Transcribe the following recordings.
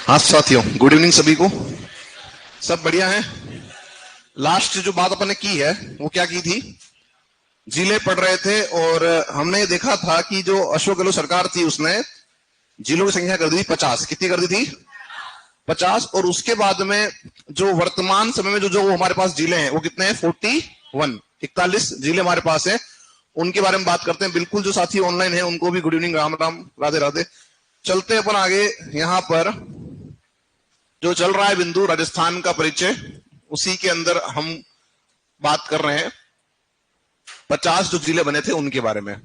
हाँ साथियों, good evening सभी को। सब बढ़िया है। लास्ट जो बात अपन ने की है वो क्या की थी, जिले पढ़ रहे थे और हमने देखा था कि जो अशोक गहलोत सरकार थी उसने जिलों की संख्या कर दी थी 50। कितनी कर दी थी? 50। और उसके बाद में जो वर्तमान समय में जो जो हमारे पास जिले हैं वो कितने हैं? 41, 41 जिले हमारे पास है। उनके बारे में बात करते हैं। बिल्कुल जो साथी ऑनलाइन है उनको भी गुड इवनिंग, राम राम, राधे राधे। चलते अपन आगे। यहाँ पर जो चल रहा है बिंदु राजस्थान का परिचय, उसी के अंदर हम बात कर रहे हैं 50 जो जिले बने थे उनके बारे में,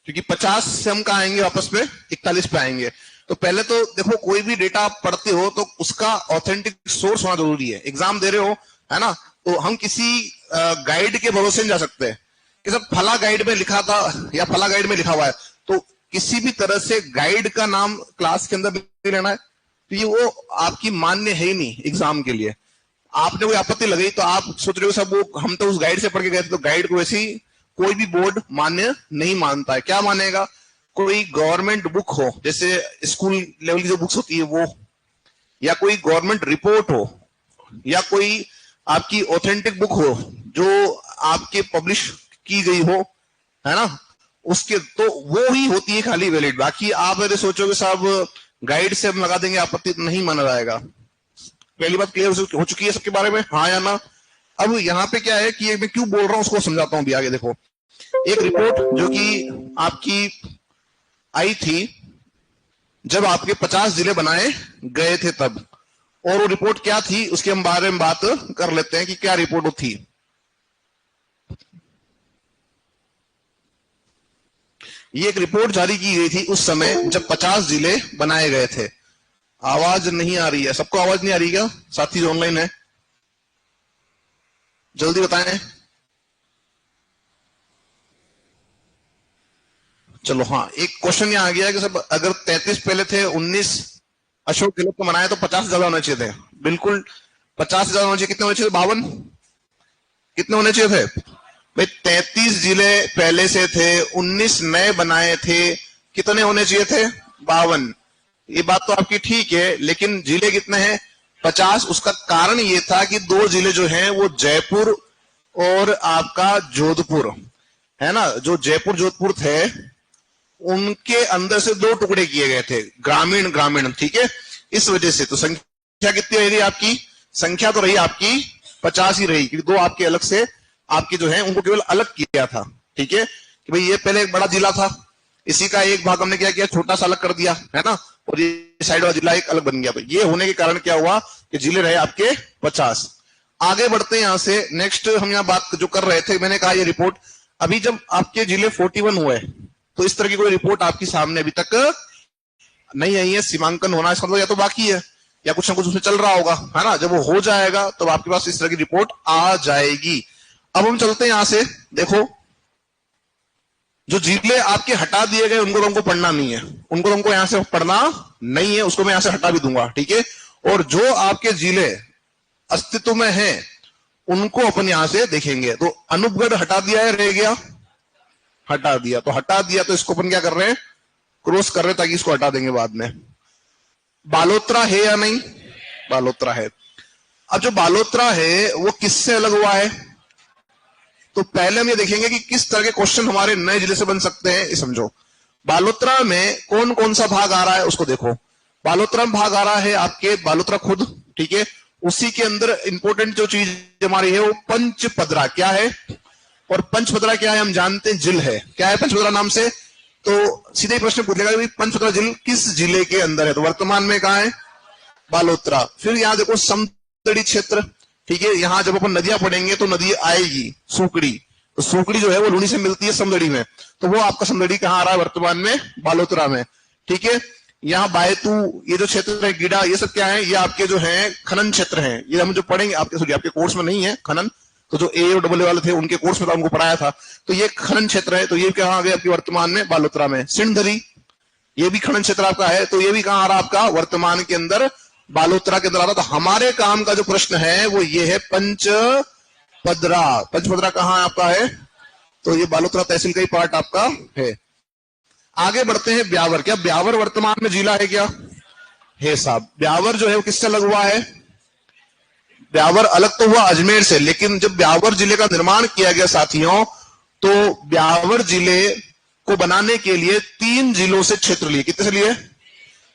क्योंकि 50 से हम कहा आएंगे वापस पे 41 पे आएंगे। तो पहले तो देखो, कोई भी डेटा आप पढ़ते हो तो उसका ऑथेंटिक सोर्स होना जरूरी है। एग्जाम दे रहे हो, है ना, तो हम किसी गाइड के भरोसे नहीं जा सकते कि सब फला गाइड में लिखा था या फला गाइड में लिखा हुआ है। तो किसी भी तरह से गाइड का नाम क्लास के अंदर नहीं लेना है, तो ये वो आपकी मान्य है ही नहीं एग्जाम के लिए। आपने कोई आपत्ति लगाई तो आप सोच रहे हो सब वो हम तो उस गाइड से पढ़ के गए थे, तो गाइड को ऐसी कोई भी बोर्ड मान्य नहीं मानता है। क्या मानेगा? कोई गवर्नमेंट बुक हो, जैसे स्कूल लेवल की जो बुक्स होती है वो, या कोई गवर्नमेंट रिपोर्ट हो, या कोई आपकी ऑथेंटिक बुक हो जो आपके पब्लिश की गई हो, है ना, उसके तो वो ही होती है खाली वैलिड। बाकी आप अगर सोचोगे साहब गाइड से हम लगा देंगे आपत्ति, तो नहीं माना जाएगा। पहली बात क्लियर हो चुकी है सबके बारे में, हाँ या ना? अब यहाँ पे क्या है कि मैं क्यों बोल रहा हूं उसको समझाता हूं भी आगे। देखो, एक रिपोर्ट जो कि आपकी आई थी जब आपके 50 जिले बनाए गए थे तब, और वो रिपोर्ट क्या थी उसके हम बारे में बात कर लेते हैं कि क्या रिपोर्ट थी। ये एक रिपोर्ट जारी की गई थी उस समय जब 50 जिले बनाए गए थे। आवाज नहीं आ रही है? सबको आवाज नहीं आ रही क्या? साथी जो ऑनलाइन है जल्दी बताएं। चलो हाँ, एक क्वेश्चन यहां आ गया कि सब अगर 33 पहले थे, 19 अशोक गहलोत को बनाया, तो 50 ज्यादा होने चाहिए थे। बिल्कुल 50 ज्यादा होने चाहिए। कितने होने चाहिए? 52। कितने होने चाहिए थे भाई? 33 जिले पहले से थे, 19 नए बनाए थे, कितने होने चाहिए थे? 52। ये बात तो आपकी ठीक है, लेकिन जिले कितने हैं? 50। उसका कारण ये था कि दो जिले जो हैं वो जयपुर और आपका जोधपुर, है ना, जो जयपुर जोधपुर थे उनके अंदर से दो टुकड़े किए गए थे, ग्रामीण ग्रामीण, ठीक है। इस वजह से तो संख्या कितनी रही आपकी? संख्या तो रही आपकी 50 ही रही, क्योंकि दो आपके अलग से आपके जो है उनको केवल अलग किया था, ठीक है, कि भाई ये पहले एक बड़ा जिला था, इसी का एक भाग हमने क्या किया, छोटा सा अलग कर दिया, है ना, और ये साइड वाला जिला एक अलग बन गया। ये होने के कारण क्या हुआ कि जिले रहे आपके 50। आगे बढ़ते हैं यहां से। नेक्स्ट हम यहाँ बात जो कर रहे थे, मैंने कहा ये रिपोर्ट अभी जब आपके जिले 41 हुए तो इस तरह की कोई रिपोर्ट आपकी सामने अभी तक नहीं आई है। सीमांकन होना इसका मतलब या तो बाकी है या कुछ ना कुछ उसमें चल रहा होगा, है ना। जब वो हो जाएगा तो आपके पास इस तरह की रिपोर्ट आ जाएगी। अब हम चलते हैं यहां से। देखो, जो जिले आपके हटा दिए गए उनको तुमको पढ़ना नहीं है, उनको तुमको यहां से पढ़ना नहीं है, उसको मैं यहां से हटा भी दूंगा, ठीक है। और जो आपके जिले अस्तित्व में हैं उनको अपन यहां से देखेंगे। तो अनूपगढ़ हटा दिया है, रह गया, हटा दिया, तो हटा दिया, तो इसको अपन क्या कर रहे हैं, क्रॉस कर रहे हैं ताकि इसको हटा देंगे बाद में। बालोतरा है या नहीं? बालोतरा है। अब जो बालोतरा है वो किससे अलग हुआ है? तो पहले हम ये देखेंगे कि किस तरह के क्वेश्चन हमारे नए जिले से बन सकते हैं, ये समझो। बालोतरा में कौन कौन सा भाग आ रहा है उसको देखो। बालोतरा में भाग आ रहा है आपके बालोतरा खुद, ठीक है। उसी के अंदर इंपॉर्टेंट जो चीज हमारी है वो पंचपदरा। क्या है? और पंचपदरा क्या है? हम जानते हैं जिल है। क्या है पंचपदरा नाम से? तो सीधे ही प्रश्न पूछेगा कि पंचपदरा जिल किस जिले के अंदर है? तो वर्तमान में कहां है? बालोतरा। फिर यहां देखो समदड़ी क्षेत्र, ठीक है। यहां जब अपन नदियां पढ़ेंगे तो नदी आएगी सूकड़ी, तो सूकड़ी जो है वो लुणी से मिलती है समदड़ी में, तो वो आपका समदड़ी कहां आ रहा है? वर्तमान में बालोतरा में, ठीक है। यहाँ बायतू, ये जो क्षेत्र है, गिडा, ये सब क्या है? ये आपके जो है खनन क्षेत्र है। ये हम जो पढ़ेंगे आपके, सॉरी आपके कोर्स में नहीं है खनन, तो जो ए और डबल वाले थे उनके कोर्स में तो हमको पढ़ाया था। तो ये खनन क्षेत्र है, तो ये कहां आ गया आपकी? वर्तमान में बालोतरा में। सिंधरी, ये भी खनन क्षेत्र आपका है, तो ये भी कहां आ रहा आपका? वर्तमान के अंदर बालोतरा के अंदर आ रहा। तो हमारे काम का जो प्रश्न है वो ये है पंचपदरा। पंचपदरा कहां आपका है? तो ये बालोतरा तहसील का ही पार्ट आपका है। आगे बढ़ते हैं ब्यावर। क्या ब्यावर वर्तमान में जिला है क्या? है साहब। ब्यावर जो है वो किससे अलग हुआ है? ब्यावर अलग तो हुआ अजमेर से, लेकिन जब ब्यावर जिले का निर्माण किया गया साथियों, तो ब्यावर जिले को बनाने के लिए 3 जिलों से क्षेत्र लिए। कितने से लिए?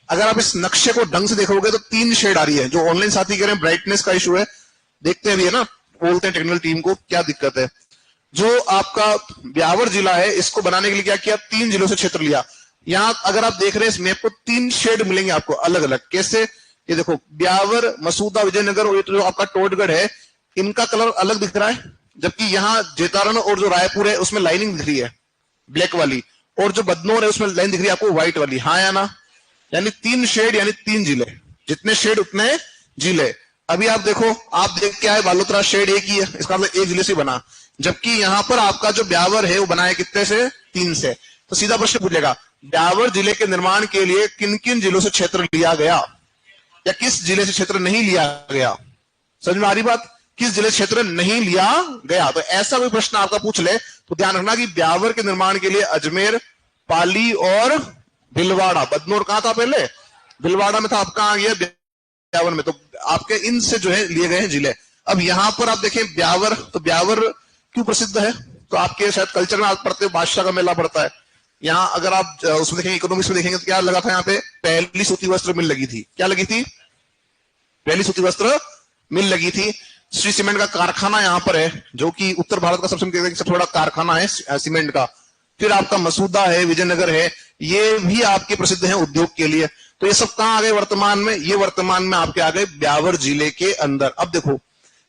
अगर आप इस नक्शे को ढंग से देखोगे तो 3 शेड आ रही है। जो ऑनलाइन साथी कह रहे हैं ब्राइटनेस का इशू है, देखते हैं भी है ना, बोलते हैं टेक्निकल टीम को क्या दिक्कत है। जो आपका ब्यावर जिला है, इसको बनाने के लिए क्या किया? 3 जिलों से क्षेत्र लिया। यहां अगर आप देख रहे हैं इस मैप को, 3 शेड मिलेंगे आपको अलग अलग। कैसे? ये देखो, ब्यावर, मसूदा, विजयनगर और ये जो आपका टोटगढ़ है, इनका कलर अलग दिख रहा है, जबकि यहाँ जेतारण और जो रायपुर है उसमें लाइनिंग दिख रही है ब्लैक वाली, और जो बदनौर है उसमें लाइन दिख रही है आपको व्हाइट वाली। हाँ या ना? यानी 3 शेड यानी 3 जिले। जितने शेड उतने जिले। अभी आप देखो, आप देख के आए बालोतरा शेड एक ही है, इसका मतलब एक जिले से बना, जबकि यहां पर आपका जो ब्यावर है वो बना है कितने से? 3 से। तो सीधा प्रश्न पूछेगा, ब्यावर जिले के निर्माण के लिए किन किन जिलों से क्षेत्र लिया गया, या किस जिले से क्षेत्र नहीं लिया गया? समझ में आ रही बात? किस जिले से क्षेत्र नहीं लिया गया? तो ऐसा कोई प्रश्न आपका पूछ ले तो ध्यान रखना कि ब्यावर के निर्माण के लिए अजमेर, पाली और भिलवाड़ा। बदनौर कहां था पहले? भिलवाड़ा में था, अब कहां गया? ब्यावर में। तो आपके इनसे जो है लिए गए हैं जिले। अब यहां पर आप देखें ब्यावर, तो ब्यावर क्यों प्रसिद्ध है? तो आपके शायद कल्चर में आप पढ़ते हो, बादशाह का मेला पड़ता है। यहाँ अगर आप उसमें देखेंगे, इकोनॉमिक्स में देखेंगे तो क्या लगा था यहाँ पे? पहली सूती वस्त्र मिल लगी थी। क्या लगी थी? पहली सूती वस्त्र मिल लगी थी। श्री सीमेंट का कारखाना यहाँ पर है, जो कि उत्तर भारत का सबसे बड़ा कारखाना है सीमेंट का। फिर आपका मसूदा है, विजयनगर है, ये भी आपके प्रसिद्ध हैं उद्योग के लिए। तो ये सब कहां आ गए वर्तमान में? ये वर्तमान में आपके आ गए ब्यावर जिले के अंदर। अब देखो,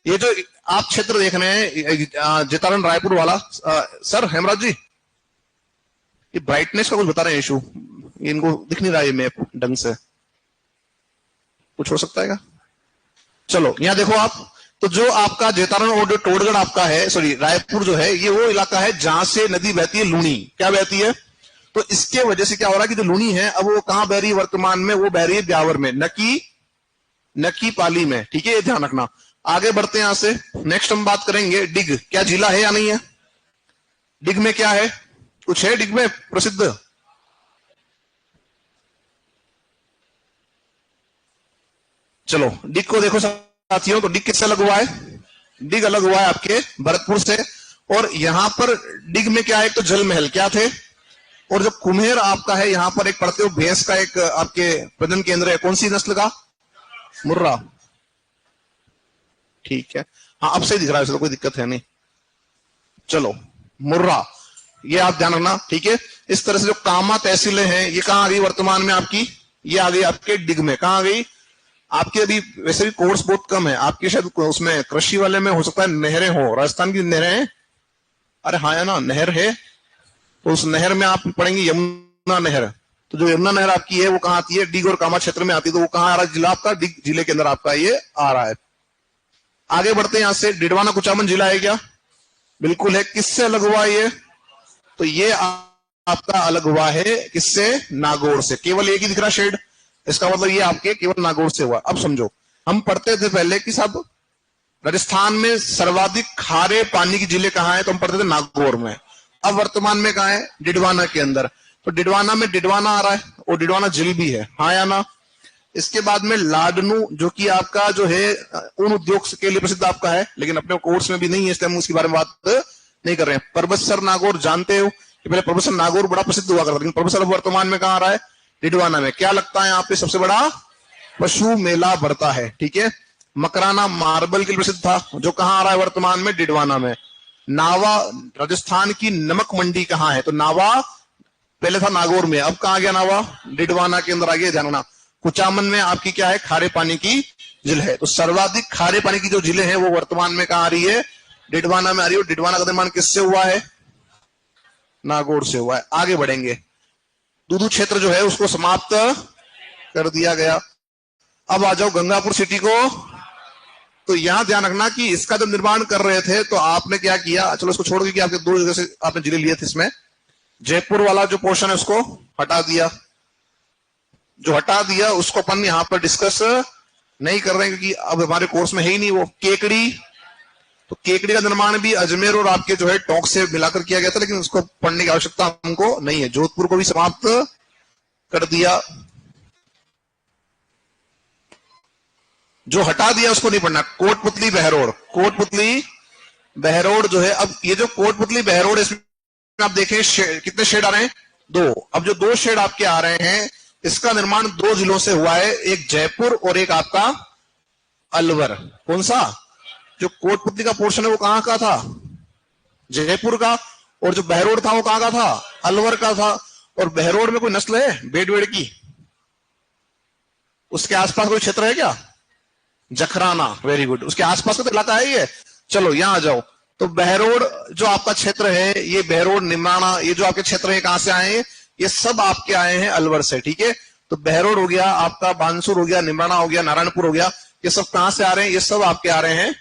ये जो आप क्षेत्र देख रहे हैं जेतारण रायपुर वाला, सर हेमराज जी, ये ब्राइटनेस का कुछ बता रहे हैं इशू, इनको दिख नहीं रहा है मैप ढंग से, कुछ हो सकता है क्या? चलो यहां देखो आप, तो जो आपका जेतारण और जो टोटगढ़ आपका है, सॉरी रायपुर जो है, ये वो इलाका है जहां से नदी बहती है लूनी। क्या बहती है? तो इसके वजह से क्या हो रहा है कि जो लूनी है अब वो कहां बह रही है वर्तमान में? वो बह रही है ब्यावर में, न की पाली में। ठीक है, ये ध्यान रखना। आगे बढ़ते हैं यहां से। नेक्स्ट हम बात करेंगे डिग। क्या जिला है या नहीं है? डिग में क्या है? कुछ है डिग में प्रसिद्ध? चलो डिग को देखो साथियों, तो डिग किससे अलग हुआ है? डिग अलग हुआ है आपके भरतपुर से। और यहां पर डिग में क्या है? एक तो जल महल क्या थे, और जो कुम्हेर आपका है यहां पर एक पड़ते हो भैंस का एक आपके प्रजनन केंद्र है। कौन सी नस्ल का? मुर्रा। ठीक है, हाँ अब सही दिख रहा है, तो कोई दिक्कत है नहीं। चलो मुर्रा, ये आप ध्यान रखना। ठीक है, इस तरह से जो कामा तहसीलें हैं ये कहां आ गई वर्तमान में आपकी? ये आ गई आपके डिग में। कहां आ गई आपके? अभी वैसे भी कोर्स बहुत कम है आपके, शायद उसमें कृषि वाले में हो सकता है नहरें हो, राजस्थान की नहरें हैं। अरे हाँ है ना, नहर है, तो उस नहर में आप पढ़ेंगे यमुना नहर। तो जो यमुना नहर आपकी है वो कहां आती है? डिग और कामा क्षेत्र में आती है। तो वो कहां आ रहा है? जिला आपका डिग जिले के अंदर आपका ये आ रहा है। आगे बढ़ते हैं यहां से। डिडवाना कुचामन जिला है क्या? बिल्कुल है। किससे अलग हुआ ये? तो ये आपका अलग हुआ है किससे? नागौर से। केवल एक ही दिख रहा शेड, इसका मतलब ये आपके केवल नागौर से हुआ। अब समझो, हम पढ़ते थे पहले कि सब राजस्थान में सर्वाधिक खारे पानी की जिले कहां है, तो हम पढ़ते थे नागौर में। अब वर्तमान में कहां है? डिडवाना के अंदर। तो डिडवाना में डिडवाना आ रहा है, और डिडवाना झील भी है। हाँ या ना? इसके बाद में लाडनू, जो कि आपका जो है उन उद्योग के लिए प्रसिद्ध आपका है, लेकिन अपने कोर्स में भी नहीं है, इसलिए हम उसके बारे में बात नहीं कर रहे हैं। परबतसर नागौर जानते हो कि पहले परबतसर नागौर बड़ा प्रसिद्ध हुआ करता, लेकिन परबतसर वर्तमान में कहां आ रहा है? डिडवाना में। क्या लगता है यहाँ पे सबसे बड़ा पशु मेला बढ़ता है? ठीक है, मकराना मार्बल के लिए प्रसिद्ध था, जो कहां आ रहा है वर्तमान में? डिडवाना में। नावा, राजस्थान की नमक मंडी कहां है? तो नावा पहले था नागौर में, अब कहां गया नावा? डिडवाना के अंदर आ गया। ध्यान रखना। कुचामन में आपकी क्या है? खारे पानी की झील है। तो सर्वाधिक खारे पानी की जो झीलें हैं वो वर्तमान में कहां आ रही है? डिडवाना में आ रही है। डिडवाना का निर्माण किससे हुआ है? नागौर से हुआ है। आगे बढ़ेंगे। दूदू क्षेत्र जो है उसको समाप्त कर दिया गया। अब आ जाओ गंगापुर सिटी को। तो यहां ध्यान रखना कि इसका जब निर्माण कर रहे थे तो आपने क्या किया? चलो इसको छोड़ के, आपके 2 जगह से आपने जिले लिए थे। इसमें जयपुर वाला जो पोर्शन है उसको हटा दिया। जो हटा दिया उसको अपन यहां पर डिस्कस नहीं कर रहे हैं, क्योंकि अब हमारे कोर्स में है ही नहीं वो। केकड़ी, तो केकड़ी का निर्माण भी अजमेर और आपके जो है टोंक से मिलाकर किया गया था, लेकिन उसको पढ़ने की आवश्यकता हमको नहीं है। जोधपुर को भी समाप्त कर दिया, जो हटा दिया उसको नहीं पढ़ना। कोटपुतली बहरोड, कोटपुतली बहरोड जो है, अब ये जो कोटपुतली बहरोड, इसमें आप देखें कितने शेड आ रहे हैं, 2। अब जो 2 शेड आपके आ रहे हैं, इसका निर्माण 2 जिलों से हुआ है, एक जयपुर और एक आपका अलवर। कौन सा? जो कोटपुतली का पोर्शन है वो कहां का था? जयपुर का। और जो बहरोड था वो कहां का था? अलवर का था। और बहरोड में कोई नस्ल है बेड वेड की? उसके आसपास कोई क्षेत्र है क्या? Jakhrana, very good. उसके आसपास का तो इलाका है ये। चलो यहां आ जाओ। तो बहरोड जो आपका क्षेत्र है, ये बहरोड, निमराना, ये जो आपके क्षेत्र है कहां से आए हैं? ये सब आपके आए हैं अलवर से, ठीक है। तो बहरोड हो गया आपका, बानसूर हो गया, निमराना हो गया, नारायणपुर हो गया, ये सब कहां से आ रहे हैं? ये सब आपके आ रहे हैं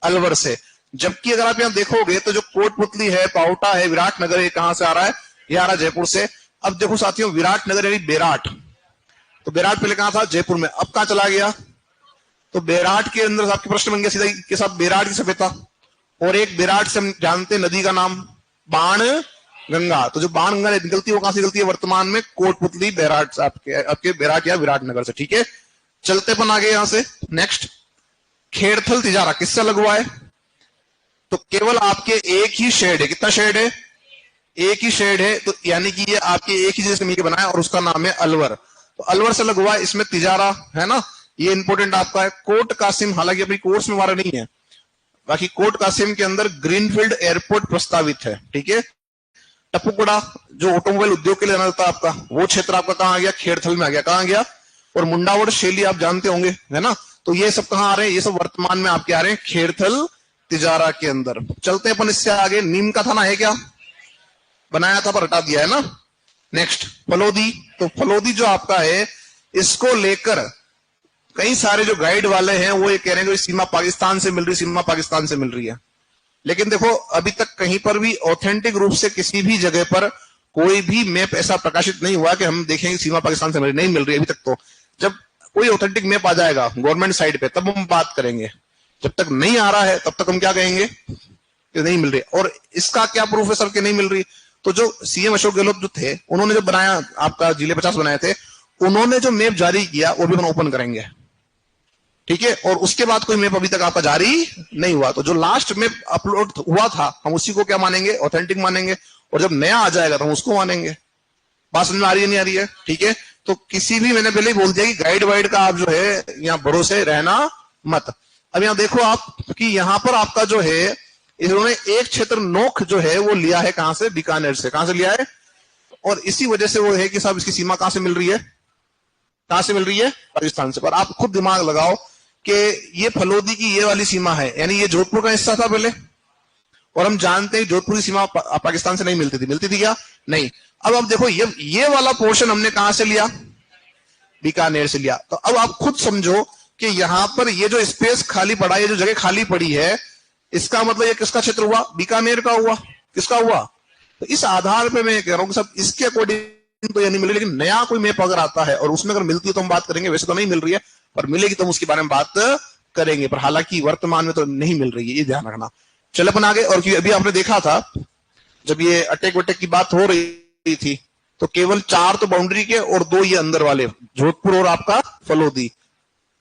अलवर से। जबकि अगर आप यहां देखोगे तो जो कोटपुतली है, पाउटा है, विराटनगर, ये कहां से आ रहा है? ये आ रहा है जयपुर से। अब देखो साथियों, विराटनगर यानी बेराट, तो बेराट पहले कहां था? जयपुर में। अब कहां चला गया? तो बेराट के अंदर आपके प्रश्न बन गया सीधा के साथ, बेराट की सभ्यता। और एक बेराट से हम जानते हैं नदी का नाम बाण गंगा। तो जो बाण गंगा निकलती है वो कहां से निकलती है वर्तमान में? कोटपुतली बेराट से, आपके बेराट या विराटनगर से, ठीक है। चलते अपन आगे यहां से नेक्स्ट। खेड़थल तिजारा किससे अलग हुआ है? तो केवल आपके एक ही शेड है। कितना शेड है? एक ही शेड है। तो यानी कि ये आपके एक ही जैसे मिलकर बना है और उसका नाम है अलवर। तो अलवर से अलग हुआ है, इसमें तिजारा है ना, ये इंपॉर्टेंट आपका है। कोट कासिम, हालांकि अपनी कोर्स में हमारा नहीं है, बाकी कोट कासिम के अंदर ग्रीनफील्ड एयरपोर्ट प्रस्तावित है, ठीक है। टपुकड़ा जो ऑटोमोबाइल उद्योग के लिए जाना जाता है आपका, वो क्षेत्र आपका कहां आ गया? खेड़थल में आ गया। कहां गया? और मुंडावर शैली आप जानते होंगे, है ना। तो ये सब कहां आ रहे हैं? ये सब वर्तमान में आपके आ रहे हैं खेड़थल तिजारा के अंदर। चलते हैं अपन इससे आगे। नीम का थाना है क्या? बनाया था पर हटा दिया है ना। नेक्स्ट फलोदी। तो फलोदी जो आपका है, इसको लेकर कई सारे जो गाइड वाले हैं वो ये कह रहे हैं कि सीमा पाकिस्तान से मिल रही, सीमा पाकिस्तान से मिल रही है। लेकिन देखो अभी तक कहीं पर भी ऑथेंटिक रूप से किसी भी जगह पर कोई भी मैप ऐसा प्रकाशित नहीं हुआ कि हम देखेंगे सीमा पाकिस्तान से नहीं मिल रही अभी तक। तो जब कोई ऑथेंटिक मैप आ जाएगा गवर्नमेंट साइड पे तब हम बात करेंगे। जब तक नहीं आ रहा है तब तक हम क्या कहेंगे कि नहीं मिल रही। और इसका क्या प्रूफ है सर कि नहीं मिल रही? तो जो सीएम अशोक गहलोत जो थे, उन्होंने जो बनाया आपका जिले 50 बनाए थे, उन्होंने जो मैप जारी किया वो भी हम ओपन करेंगे, ठीक है। और उसके बाद कोई मैप अभी तक आपका जारी नहीं हुआ। तो जो लास्ट मैप अपलोड हुआ था हम उसी को क्या मानेंगे? ऑथेंटिक मानेंगे। और जब नया आ जाएगा तो हम उसको मानेंगे। बात समझ में आ रही है नहीं आ रही है? ठीक है। तो किसी भी, मैंने पहले ही बोल दिया कि गाइड वाइड का आप जो है यहाँ भरोसे रहना मत। अब यहाँ देखो आप कि यहाँ पर आपका जो है, इन्होंने एक क्षेत्र नोख जो है वो लिया है कहां से? बीकानेर से। कहां से लिया है? और इसी वजह से वो है कि साहब इसकी सीमा कहां से मिल रही है? कहां से मिल रही है? पाकिस्तान से। पर आप खुद दिमाग लगाओ कि ये फलोदी की ये वाली सीमा है, यानी ये जोधपुर का हिस्सा था पहले, और हम जानते हैं जोधपुर की सीमा पाकिस्तान से नहीं मिलती थी। मिलती थी क्या? नहीं। अब आप देखो ये वाला पोर्शन हमने कहां से लिया? बीकानेर से लिया। तो अब आप खुद समझो कि यहां पर ये जो स्पेस खाली पड़ा, ये जो जगह खाली पड़ी है, इसका मतलब ये किसका क्षेत्र हुआ? बीकानेर का हुआ। किसका हुआ? तो इस आधार पे मैं कह रहा हूं कि सब इसके अकॉर्डिंग तो ये नहीं मिली। लेकिन नया कोई मैप अगर आता है और उसमें अगर मिलती है तो हम बात करेंगे। वैसे तो नहीं मिल रही है, पर मिलेगी तो हम उसके बारे में बात करेंगे। पर हालांकि वर्तमान में तो नहीं मिल रही है, ये ध्यान रखना। चलो अपन आगे। और अभी आपने देखा था जब ये अटैक वटैक की बात हो रही थी तो केवल 4 तो बाउंड्री के और 2 ये अंदर वाले, जोधपुर और आपका फलोदी,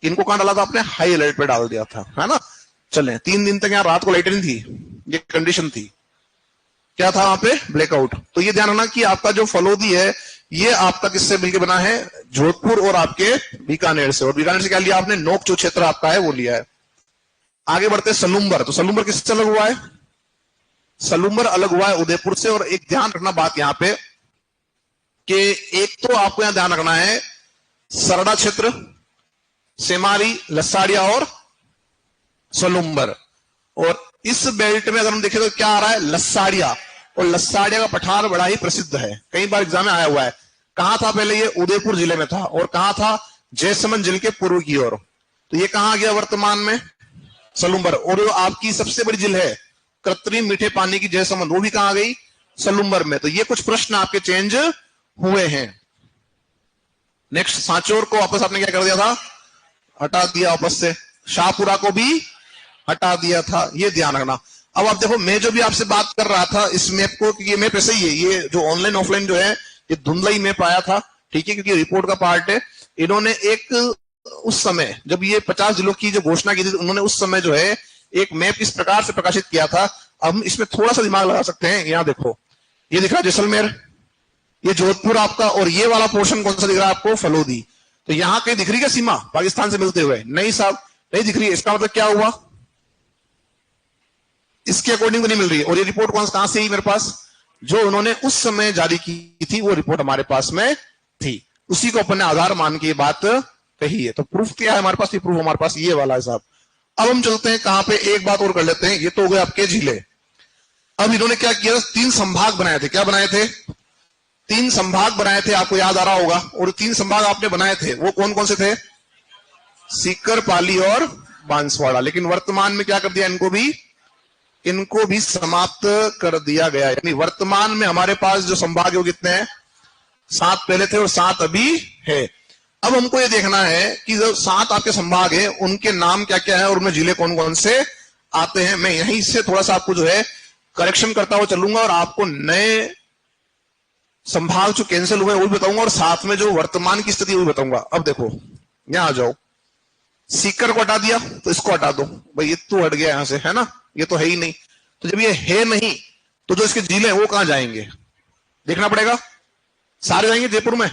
इनको कहां डाला था आपने? हाई अलर्ट पे डाल दिया था, है ना। चले 3 दिन तक यहाँ रात को लाइटें नहीं थी, ये कंडीशन थी। क्या था वहां पे? ब्लैकआउट। तो ये ध्यान रखना कि आपका जो फलोदी है ये आपका किससे मिलकर बना है? जोधपुर और आपके बीकानेर से। और बीकानेर से क्या लिया आपने? नोक जो क्षेत्र आपका है वो लिया है। आगे बढ़ते सलूम्बर। तो सलूम्बर किससे अलग हुआ है? सलूम्बर अलग हुआ है उदयपुर से। और एक ध्यान रखना बात यहां पे कि एक तो आपको यहां ध्यान रखना है सरडा क्षेत्र, सेमारी, लसाड़िया और सलूम्बर। और इस बेल्ट में अगर हम देखें तो क्या आ रहा है? लसाड़िया। और लसाड़िया का पठार बड़ा ही प्रसिद्ध है, कई बार एग्जाम में आया हुआ है। कहां था पहले? ये उदयपुर जिले में था। और कहां था? जयसमंद जिले के पूर्व की ओर। तो ये कहां गया वर्तमान में? सलूम्बर। और जो आपकी सबसे बड़ी झील है कृत्रिम मीठे पानी की जयसमंद, वो भी कहां गई? सलूम्बर में। तो ये कुछ प्रश्न आपके चेंज हुए हैं। नेक्स्ट सांचौर को वापस आपने क्या कर दिया था? हटा दिया वापस से। शाहपुरा को भी हटा दिया था, ये ध्यान रखना। अब आप देखो, मैं जो भी आपसे बात कर रहा था इस मैप को, ये मैप ऐसे ही है, ये जो ऑनलाइन ऑफलाइन जो है ये धुंधला ही मैप आया था, ठीक है, क्योंकि रिपोर्ट का पार्ट है। इन्होंने एक उस समय जब ये 50 जिलों की जो घोषणा की थी, उन्होंने उस समय जो है एक मैप इस प्रकार से प्रकाशित किया था। अब हम इसमें थोड़ा सा दिमाग लगा सकते हैं। यहाँ देखो, ये दिख रहा है जैसलमेर, ये जोधपुर आपका, और ये वाला पोर्शन कौन सा दिख रहा है आपको? फलोदी। तो यहां कहीं दिख रही है सीमा पाकिस्तान से मिलते हुए? नहीं साहब, नहीं दिख रही है। इसका मतलब क्या हुआ? इसके अकॉर्डिंग तो नहीं मिल रही है। और ये रिपोर्ट कहां से आई मेरे पास? जो उन्होंने उस समय जारी की थी वो रिपोर्ट हमारे पास में थी, उसी को अपन ने आधार मान के बात कही है। तो प्रूफ क्या है हमारे पास? ये प्रूफ हमारे पास ये वाला है साहब। अब हम चलते हैं कहां पे, एक बात और कर लेते हैं। ये तो हो गए आपके जिले। अब इन्होंने क्या किया? 3 संभाग बनाए थे। क्या बनाए थे? 3 संभाग बनाए थे, आपको याद आ रहा होगा। और 3 संभाग आपने बनाए थे वो कौन कौन से थे? सीकर, पाली और बांसवाड़ा। लेकिन वर्तमान में क्या कर दिया? इनको भी समाप्त कर दिया गया। यानी वर्तमान में हमारे पास जो संभाग है वो कितने हैं? 7 पहले थे और 7 अभी है। अब हमको ये देखना है कि जो 7 आपके संभाग है उनके नाम क्या क्या है और उनमें जिले कौन कौन से आते हैं। मैं यहीं से थोड़ा सा आपको जो है करेक्शन करता हुआ चलूंगा और आपको नए संभाग जो कैंसिल हुए वो भी बताऊंगा और साथ में जो वर्तमान की स्थिति वो भी बताऊंगा। अब देखो, यहां आ जाओ। सीकर को हटा दिया तो इसको हटा दो भाई, ये तो हट गया यहां से, है ना, ये तो है ही नहीं। तो जब ये है नहीं तो जो इसके जिले वो कहां जाएंगे? देखना पड़ेगा। सारे जाएंगे जयपुर में?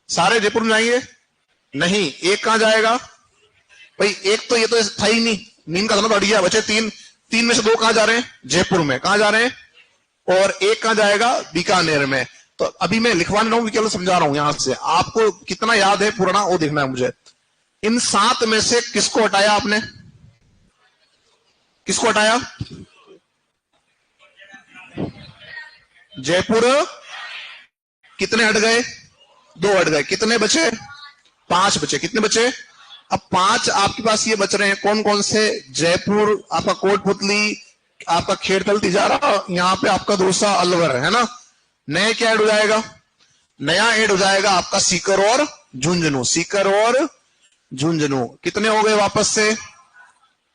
सारे जयपुर में जाएंगे? नहीं, एक कहां जाएगा भाई? एक तो ये तो था ही नहीं, नींद का धना तो हट गया। बचे 3, 3 में से 2 कहां जा रहे हैं? जयपुर में। कहां जा रहे हैं? और एक कहां जाएगा? बीकानेर में। तो अभी मैं लिखवा नहीं रहा हूं, केवल समझा रहा हूं। यहां से आपको कितना याद है पुराना वो देखना है मुझे। इन 7 में से किसको हटाया आपने? किसको हटाया? जयपुर। कितने हट गए? 2 हट गए। कितने बचे? 5 बचे। कितने बचे? अब 5 आपके पास ये बच रहे हैं, कौन कौन से? जयपुर, आपका कोटपुतली, आपका खेड़तल तिजारा, यहां पे आपका दूसरा अलवर, है ना। नए क्या ऐड हो जाएगा? नया ऐड हो जाएगा आपका सीकर और झुंझुनू। सीकर और झुंझुनू कितने हो गए वापस से?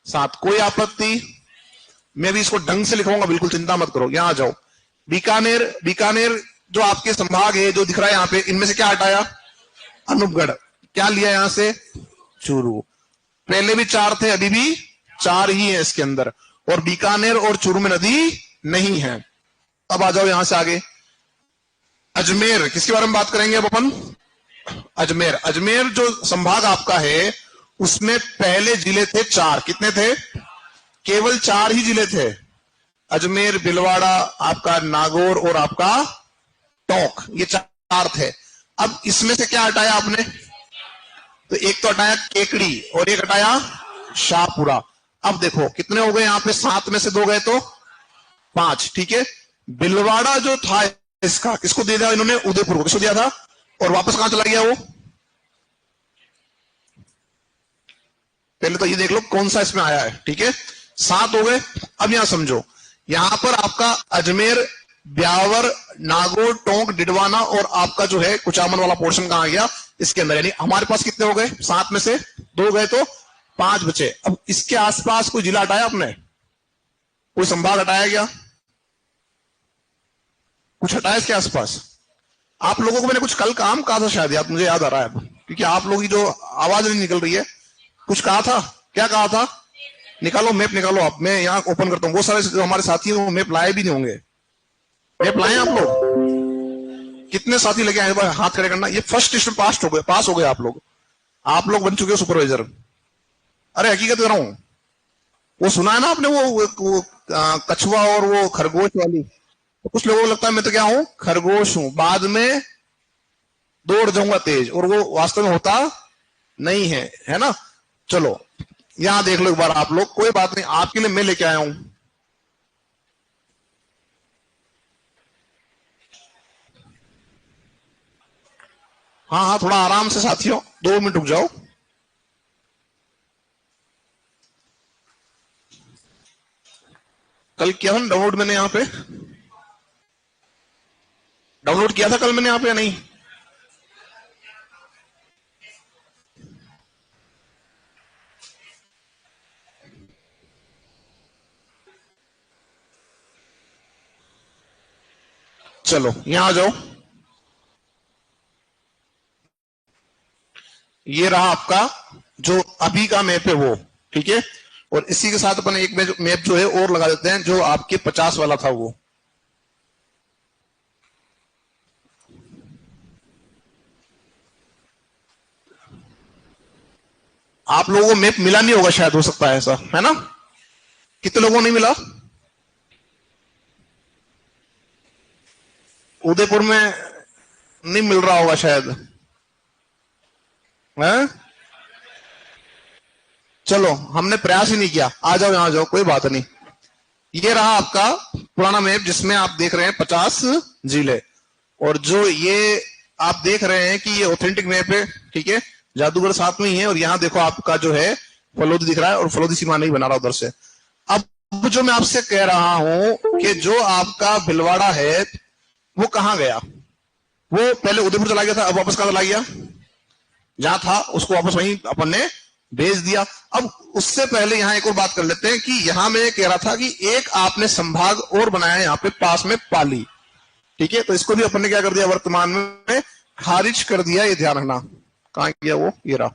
7। कोई आपत्ति? मैं भी इसको ढंग से लिखूंगा, बिल्कुल चिंता मत करो। यहां आ जाओ। बीकानेर। बीकानेर जो आपके संभाग है जो दिख रहा है यहां पे, इनमें से क्या हटाया? अनूपगढ़। क्या लिया यहां से? चूरू। पहले भी 4 थे, अभी भी 4 ही है इसके अंदर। और बीकानेर और चूरू में नदी नहीं है। अब आ जाओ यहां से आगे। अजमेर, किसके बारे में बात करेंगे अब अपन? अजमेर। अजमेर जो संभाग आपका है उसमें पहले जिले थे 4। कितने थे? केवल 4 ही जिले थे। अजमेर, भीलवाड़ा, आपका नागौर और आपका टोंक, ये 4 थे। अब इसमें से क्या हटाया आपने? तो एक तो हटाया केकड़ी और एक हटाया शाहपुरा। अब देखो कितने हो गए यहां पे? 7 में से 2 गए तो 5, ठीक है। भीलवाड़ा जो था इसका किसको दे दिया इन्होंने? उदयपुर को। किसको दिया था? और वापस कहां चला गया वो? पहले तो ये देख लो कौन सा इसमें आया है, ठीक है। 7 हो गए। अब यहां समझो, यहां पर आपका अजमेर, ब्यावर, नागौर, टोंक, डिडवाना और आपका जो है कुचामन वाला पोर्शन कहां गया? इसके अंदर। यानी हमारे पास कितने हो गए? 7 में से 2 गए तो 5 बचे। अब इसके आसपास कोई जिला हटाया आपने? कोई संभाग हटाया क्या? कुछ हटाया इसके आसपास? आप लोगों को मैंने कुछ कल काम कहा था शायद, याद मुझे याद आ रहा है, क्योंकि आप लोगों की जो आवाज नहीं निकल रही है। कुछ कहा था? क्या कहा था? निकालो मैप, निकालो आप। मैं यहाँ ओपन करता हूँ। वो सारे जो हमारे साथी हैं वो मैप लाए भी नहीं होंगे। मैप लाए आप लोग? कितने साथी लेके आए? हाथ खड़े करना। ये फर्स्ट स्टेशन पास हो गए आप लोग। आप लोग बन चुके हो सुपरवाइजर। अरे हकीकत कर रहा हूं। वो सुना है ना आपने वो कछुआ और वो खरगोश वाली? तो कुछ लोगों को लगता है मैं तो क्या हूं? खरगोश हूं, बाद में दौड़ जाऊंगा तेज, और वो वास्तव में होता नहीं है, है ना। चलो यहां देख लो एक बार आप लोग। कोई बात नहीं, आपके लिए मैं लेके आया हूं। हाँ हाँ, थोड़ा आराम से साथियों, 2 मिनट रुक जाओ। कल किया था ना डाउनलोड मैंने यहां पे? डाउनलोड किया था कल मैंने यहां पे या नहीं? चलो यहां आ जाओ, ये रहा आपका जो अभी का मैप है वो, ठीक है। और इसी के साथ अपन एक मैप जो है और लगा देते हैं, जो आपके 50 वाला था वो। आप लोगों को मैप मिला नहीं होगा शायद, हो सकता है ऐसा, है ना? कितने लोगों को नहीं मिला? उदयपुर में नहीं मिल रहा होगा शायद, है? चलो हमने प्रयास ही नहीं किया, आ जाओ यहां जाओ, कोई बात नहीं। ये रहा आपका पुराना मैप जिसमें आप देख रहे हैं 50 जिले, और जो ये आप देख रहे हैं कि ये ऑथेंटिक मैप है, ठीक है। जादूगर साथ में ही है, और यहां देखो आपका जो है फलोदी दिख रहा है, और फलोदी सीमा नहीं बना रहा उधर से। अब जो मैं आपसे कह रहा हूं कि जो आपका भिलवाड़ा है वो कहां गया? वो पहले उदयपुर चला गया था, अब वापस कहां चला गया? जहां था उसको वापस वहीं अपन ने भेज दिया। अब उससे पहले यहां एक और बात कर लेते हैं कि यहां मैं कह रहा था कि एक आपने संभाग और बनाया यहां पे पास में पाली, ठीक है। तो इसको भी अपन ने क्या कर दिया, वर्तमान में खारिज कर दिया। ये ध्यान रखना, कहां गया वो, ये रहा।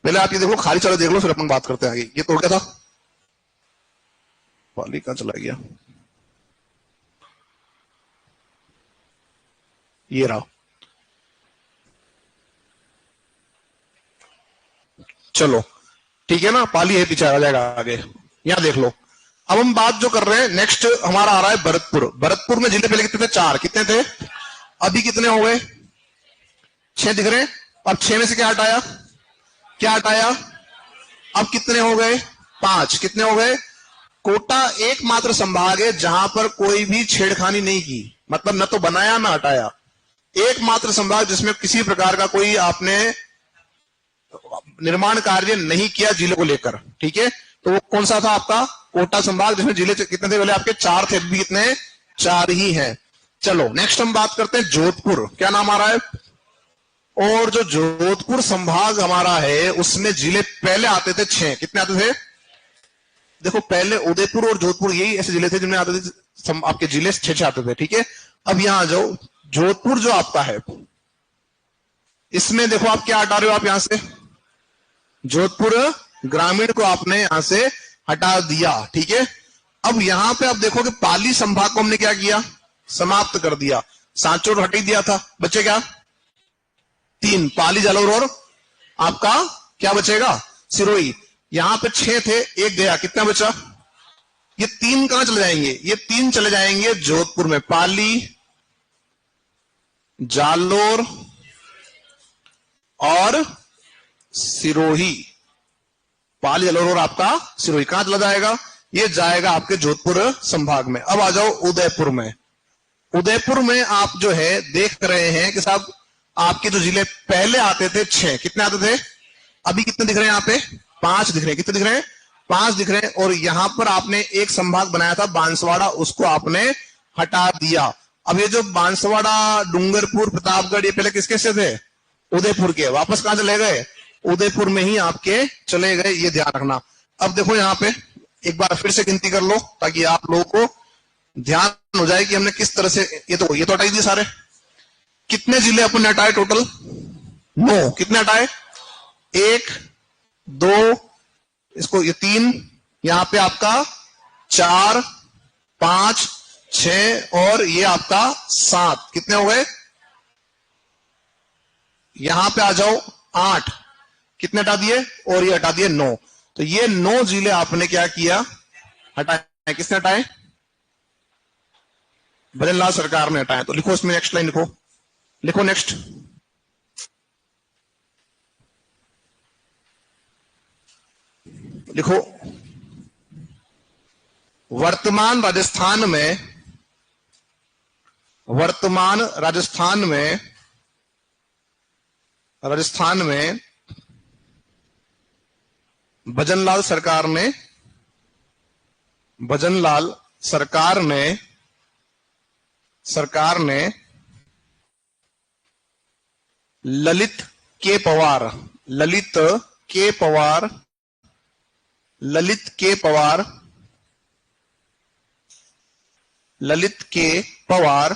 पहले आप ये देख लो, खारिज वाला देख लो, फिर अपन बात करते हैं आगे। ये तो क्या था, पाली कहां चला गया, ये रहा। चलो ठीक है ना, पाली है, पीछे आ जाएगा आगे, यहां देख लो। अब हम बात जो कर रहे हैं नेक्स्ट, हमारा आ रहा है भरतपुर। भरतपुर में जिले पहले कितने थे? 4। कितने थे? अभी कितने हो गए? 6 दिख रहे हैं। अब 6 में से क्या हटाया? क्या हटाया? अब कितने हो गए? 5। कितने हो गए? कोटा एकमात्र संभाग है जहां पर कोई भी छेड़खानी नहीं की, मतलब न तो बनाया ना हटाया। एकमात्र संभाग जिसमें किसी प्रकार का कोई आपने निर्माण कार्य नहीं किया जिले को लेकर, ठीक है। तो वो कौन सा था आपका? कोटा संभाग, जिसमें जिले कितने थे? पहले आपके 4 थे, अभी कितने? 4 ही हैं। चलो नेक्स्ट हम बात करते हैं जोधपुर। क्या नाम आ रहा है? और जो जोधपुर संभाग हमारा है उसमें जिले पहले आते थे 6। कितने आते थे? देखो पहले उदयपुर और जोधपुर यही ऐसे जिले थे जिनमें आते थे आपके जिले 6 आते थे, ठीक है। अब यहां आ जाओ, जोधपुर जो आपका है इसमें देखो आप क्या हटा रहे हो, आप यहां से जोधपुर ग्रामीण को आपने यहां से हटा दिया, ठीक है। अब यहां पे आप देखो कि पाली संभाग को हमने क्या किया? समाप्त कर दिया। सांचौर हटा ही दिया था, बचे क्या? 3, पाली, जालौर और आपका क्या बचेगा? सिरोही। यहां पे 6 थे, 1 गया, कितना बचा? ये 3 कहां चले जाएंगे? ये 3 चले जाएंगे जोधपुर में, पाली, जालोर और सिरोही। पाली, जालोर और आपका सिरोही कहां चला जाएगा? ये जाएगा आपके जोधपुर संभाग में। अब आ जाओ उदयपुर में। उदयपुर में आप जो है देख रहे हैं कि साहब आपके जो जिले पहले आते थे 6, कितने आते थे? अभी कितने दिख रहे हैं? यहाँ पे 5 दिख रहे हैं। कितने दिख रहे हैं? 5 दिख रहे हैं। और यहां पर आपने एक संभाग बनाया था बांसवाड़ा, उसको आपने हटा दिया। अब ये जो बांसवाड़ा, डूंगरपुर, प्रतापगढ़, ये पहले किसके से थे? उदयपुर के। वापस कहां चले गए? उदयपुर में ही आपके चले गए, ये ध्यान रखना। अब देखो यहां पे एक बार फिर से गिनती कर लो ताकि आप लोगों को ध्यान हो जाए कि हमने किस तरह से, ये तो हटाई दिए सारे। कितने जिले अपन ने हटाए टोटल? 9। कितने हटाए? 1, 2, इसको ये 3, यहां पे आपका 4, 5, 6 और ये आपका 7। कितने हो गए? यहां पे आ जाओ 8। कितने हटा दिए? और ये हटा दिए 9। तो ये 9 जिले आपने क्या किया? हटाए। किसने हटाए? भजनलाल सरकार ने हटाए। तो लिखो इसमें नेक्स्ट लाइन लिखो, लिखो नेक्स्ट। लिखो वर्तमान राजस्थान में, वर्तमान राजस्थान में, राजस्थान में भजनलाल सरकार ने, भजनलाल सरकार ने, सरकार ने ललित के पवार, ललित के पवार, ललित के पवार, ललित के पवार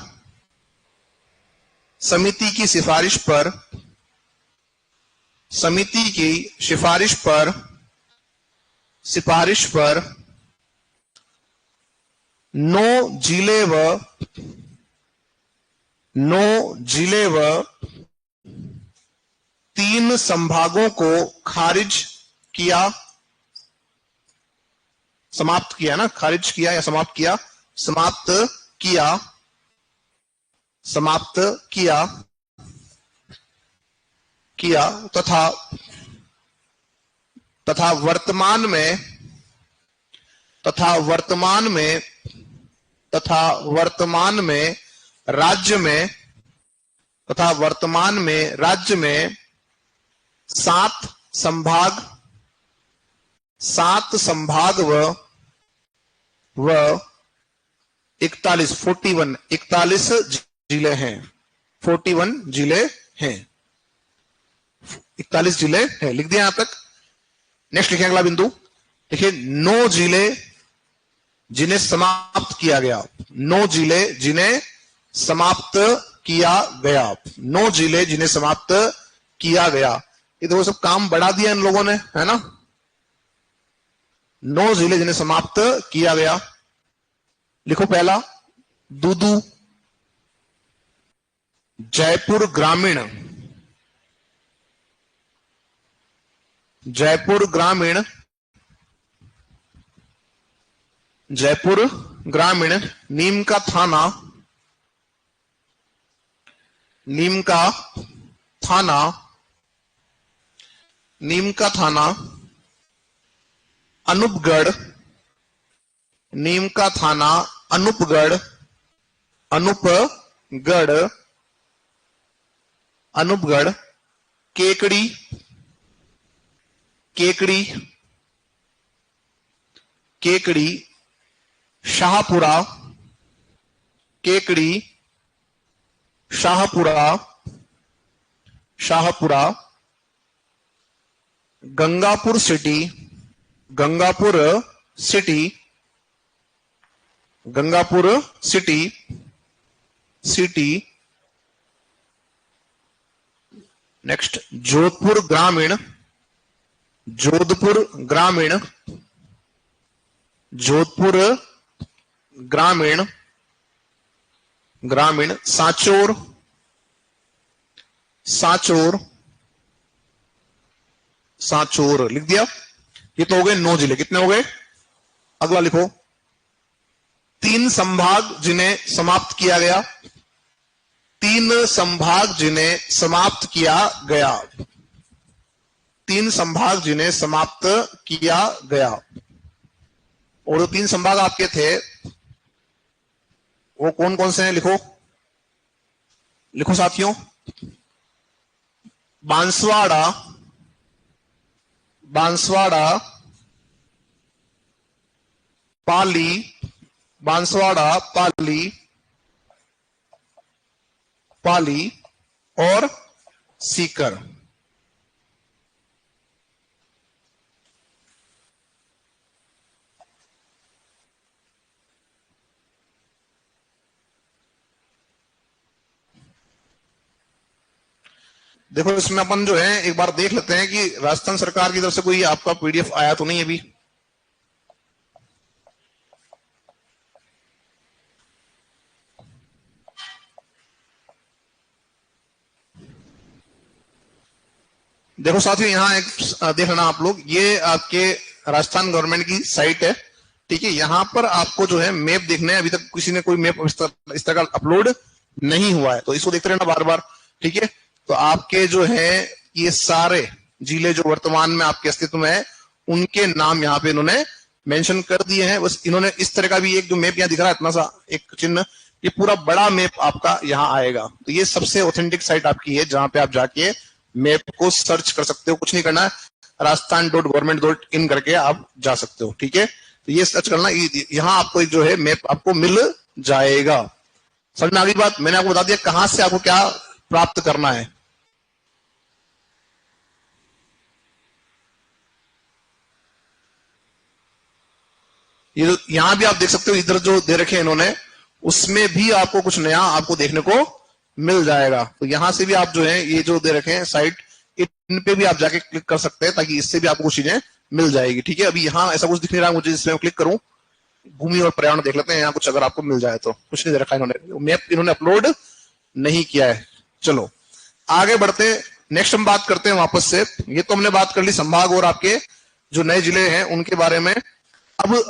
समिति की सिफारिश पर नौ जिले व 3 संभागों को खारिज किया, समाप्त किया ना, खारिज किया या समाप्त किया तथा वर्तमान में राज्य में 7 संभाग व 41 जिले हैं। 41 जिले हैं, 41 जिले हैं। लिख दिया यहां तक। नेक्स्ट लिखेंगे अगला बिंदु। देखिए 9 जिले जिन्हें समाप्त किया गया, 9 जिले जिन्हें समाप्त किया गया, 9 जिले जिन्हें समाप्त किया गया। ये तो सब काम बढ़ा दिया इन लोगों ने, है ना। 9 जिले जिन्हें समाप्त किया गया। लिखो पहला दूदू, जयपुर ग्रामीण, नीम का थाना, अनूपगढ़, केकड़ी, शाहपुरा, गंगापुर सिटी, नेक्स्ट जोधपुर ग्रामीण, सांचौर लिख दिया। ये तो हो गए 9 जिले। कितने हो गए? अगला लिखो 3 संभाग जिन्हें समाप्त किया गया, 3 संभाग जिन्हें समाप्त किया गया, 3 संभाग जिन्हें समाप्त किया गया। और जो 3 संभाग आपके थे वो कौन कौन से हैं? लिखो साथियों। बांसवाड़ा, पाली, और सीकर। देखो इसमें अपन जो है एक बार देख लेते हैं कि राजस्थान सरकार की तरफ से कोई आपका पीडीएफ आया तो नहीं अभी। देखो साथियों यहाँ एक देख लेना आप लोग, ये आपके राजस्थान गवर्नमेंट की साइट है, ठीक है। यहाँ पर आपको जो है मैप देखना है। अभी तक किसी ने कोई मैप इस तरह का अपलोड नहीं हुआ है, तो इसको देखते रहना बार बार, ठीक है। तो आपके जो है ये सारे जिले जो वर्तमान में आपके अस्तित्व में है उनके नाम यहाँ पे इन्होंने मेंशन कर दिए हैं। बस इन्होंने इस तरह का भी एक जो मैप यहाँ दिख रहा है इतना सा एक चिन्ह, ये पूरा बड़ा मैप आपका यहाँ आएगा। तो ये सबसे ऑथेंटिक साइट आपकी है जहां पे आप जाके मैप को सर्च कर सकते हो। कुछ नहीं करना है, rajasthan.government.in करके आप जा सकते हो, ठीक है। तो ये सर्च करना, यहाँ आपको जो है मैप आपको मिल जाएगा। समझ में आ गई बात? मैंने आपको बता दिया कहां से आपको क्या प्राप्त करना है। ये यहां भी आप देख सकते हो, इधर जो दे रखे हैं इन्होंने उसमें भी आपको कुछ नया आपको देखने को मिल जाएगा। तो यहां से भी आप जो है ये जो दे रखे हैं साइट, इन पे भी आप जाके क्लिक कर सकते हैं ताकि इससे भी आपको कुछ चीजें मिल जाएगी। ठीक है, अभी यहाँ ऐसा कुछ दिख नहीं रहा मुझे जिसमें मैं क्लिक करूं। भूमि और पर्यावरण देख लेते हैं, यहाँ कुछ अगर आपको मिल जाए तो। कुछ नहीं दे रखा इन्होंने, मैप इन्होंने अपलोड नहीं किया है। चलो आगे बढ़ते हैं, नेक्स्ट हम बात करते हैं वापस से। ये तो हमने बात कर ली संभाग और आपके जो नए जिले हैं उनके बारे में। अब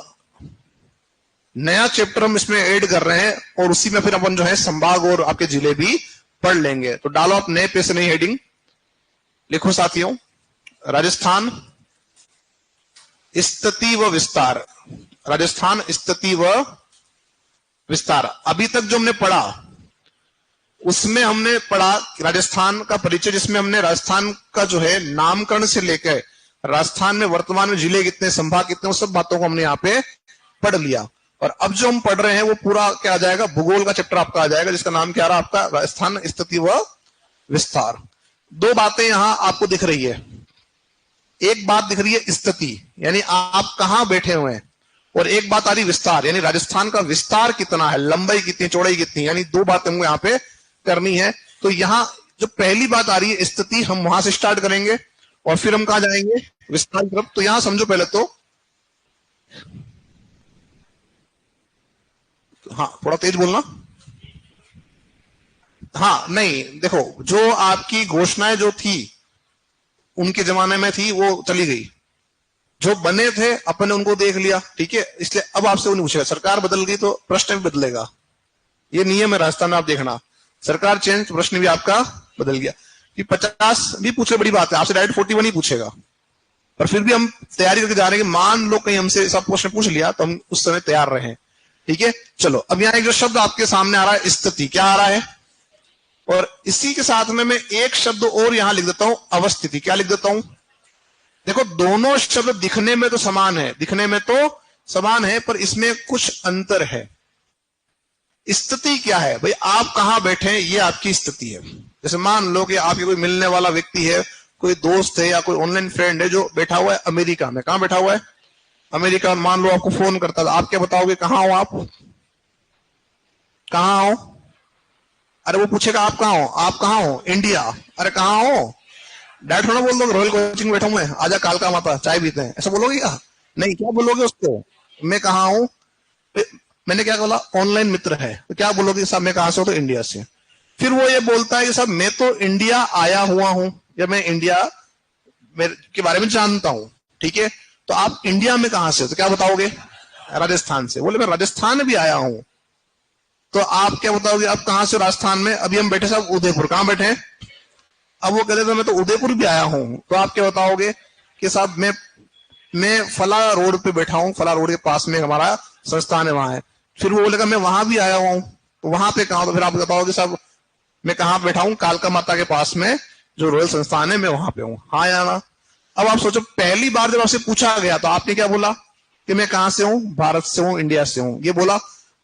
नया चैप्टर हम इसमें ऐड कर रहे हैं और उसी में फिर अपन जो है संभाग और आपके जिले भी पढ़ लेंगे। तो डालो आप नए पे से नई हेडिंग, लिखो साथियों, राजस्थान स्थिति व विस्तार। राजस्थान स्थिति व विस्तार। अभी तक जो हमने पढ़ा उसमें हमने पढ़ा राजस्थान का परिचय, जिसमें हमने राजस्थान का जो है नामकरण से लेकर राजस्थान में वर्तमान में जिले कितने, संभाग कितने, उस सब बातों को हमने यहाँ पे पढ़ लिया। और अब जो हम पढ़ रहे हैं वो पूरा क्या आ जाएगा, भूगोल का चैप्टर आपका आ जाएगा, जिसका नाम क्या आ रहा है आपका, राजस्थान स्थिति व विस्तार। दो बातें यहां आपको दिख रही है। एक बात दिख रही है स्थिति, यानी आप कहां बैठे हुए हैं, और एक बात आ रही विस्तार, यानी राजस्थान का विस्तार कितना है, लंबाई कितनी, चौड़ाई कितनी, यानी दो बातें हमको यहाँ पे करनी है। तो यहां जो पहली बात आ रही है स्थिति, हम वहां से स्टार्ट करेंगे और फिर हम कहां जाएंगे, विस्तार की तरफ। तो यहां समझो पहले तो, हाँ थोड़ा तेज बोलना। हाँ नहीं, देखो जो आपकी घोषणाएं जो थी उनके जमाने में थी वो चली गई, जो बने थे अपन ने उनको देख लिया। ठीक है, इसलिए अब आपसे वो नहीं पूछेगा। सरकार बदल गई तो प्रश्न भी बदलेगा, ये नियम है राजस्थान में। आप देखना, सरकार चेंज, प्रश्न भी आपका बदल गया। कि 50 भी पूछे बड़ी बात है, आपसे डायरेक्ट 41 ही पूछेगा, पर फिर भी हम तैयारी करके जा रहे हैं कि मान लो कहीं हमसे सब प्रश्न पूछ लिया तो हम उस समय तैयार रहे। ठीक है, चलो अब यहाँ एक जो शब्द आपके सामने आ रहा है स्थिति, क्या आ रहा है, और इसी के साथ में मैं एक शब्द और यहां लिख देता हूं, अवस्थिति। क्या लिख देता हूं, देखो दोनों शब्द दिखने में तो समान है, दिखने में तो समान है, पर इसमें कुछ अंतर है। स्थिति क्या है भाई, आप कहां बैठे हैं ये आपकी स्थिति है। जैसे मान लो कि आपके कोई मिलने वाला व्यक्ति है, कोई दोस्त है या कोई ऑनलाइन फ्रेंड है जो बैठा हुआ है अमेरिका में। कहां बैठा हुआ है, अमेरिका। मान लो आपको फोन करता है, आप क्या बताओगे, कहां हो आप, कहां हो। अरे वो पूछेगा आप कहां हो, आप कहां हो, इंडिया। अरे कहां हो, डायरेक्ट थोड़ा बोल दो रॉयल कोचिंग बैठा हूं मैं, आजा कालका माता चाय पीते हैं, ऐसा बोलोगे क्या, नहीं। क्या बोलोगे उसको, मैं कहां हूं, मैंने क्या बोला, ऑनलाइन मित्र है, तो क्या बोलोगे साहब मैं कहां से हूं, तो इंडिया से। फिर वो ये बोलता है कि साहब मैं तो इंडिया आया हुआ हूं, या मैं इंडिया के बारे में जानता हूं। ठीक है, तो आप इंडिया में कहां से हो, तो क्या बताओगे, राजस्थान से। बोले मैं राजस्थान भी आया हूं, तो आप क्या बताओगे, आप कहां से, राजस्थान में। अभी हम बैठे साहब उदयपुर, कहां बैठे हैं, अब वो कहते थे मैं तो उदयपुर भी आया हूं, तो आप क्या बताओगे कि साहब मैं फला रोड पे बैठा हूं, फला रोड के पास में हमारा संस्थान है, वहां है। फिर वो बोलेगा मैं वहां भी आया हुआ हूं, तो वहां पे कहा, तो फिर आप बताओगे साहब मैं कहां बैठा हूं, कालका माता के पास में जो रॉयल संस्थान है मैं वहां पे हूं, हाँ या ना। अब आप सोचो, पहली बार जब आपसे पूछा गया तो आपने क्या बोला कि मैं कहां से हूं, भारत से हूं, इंडिया से हूं, ये बोला।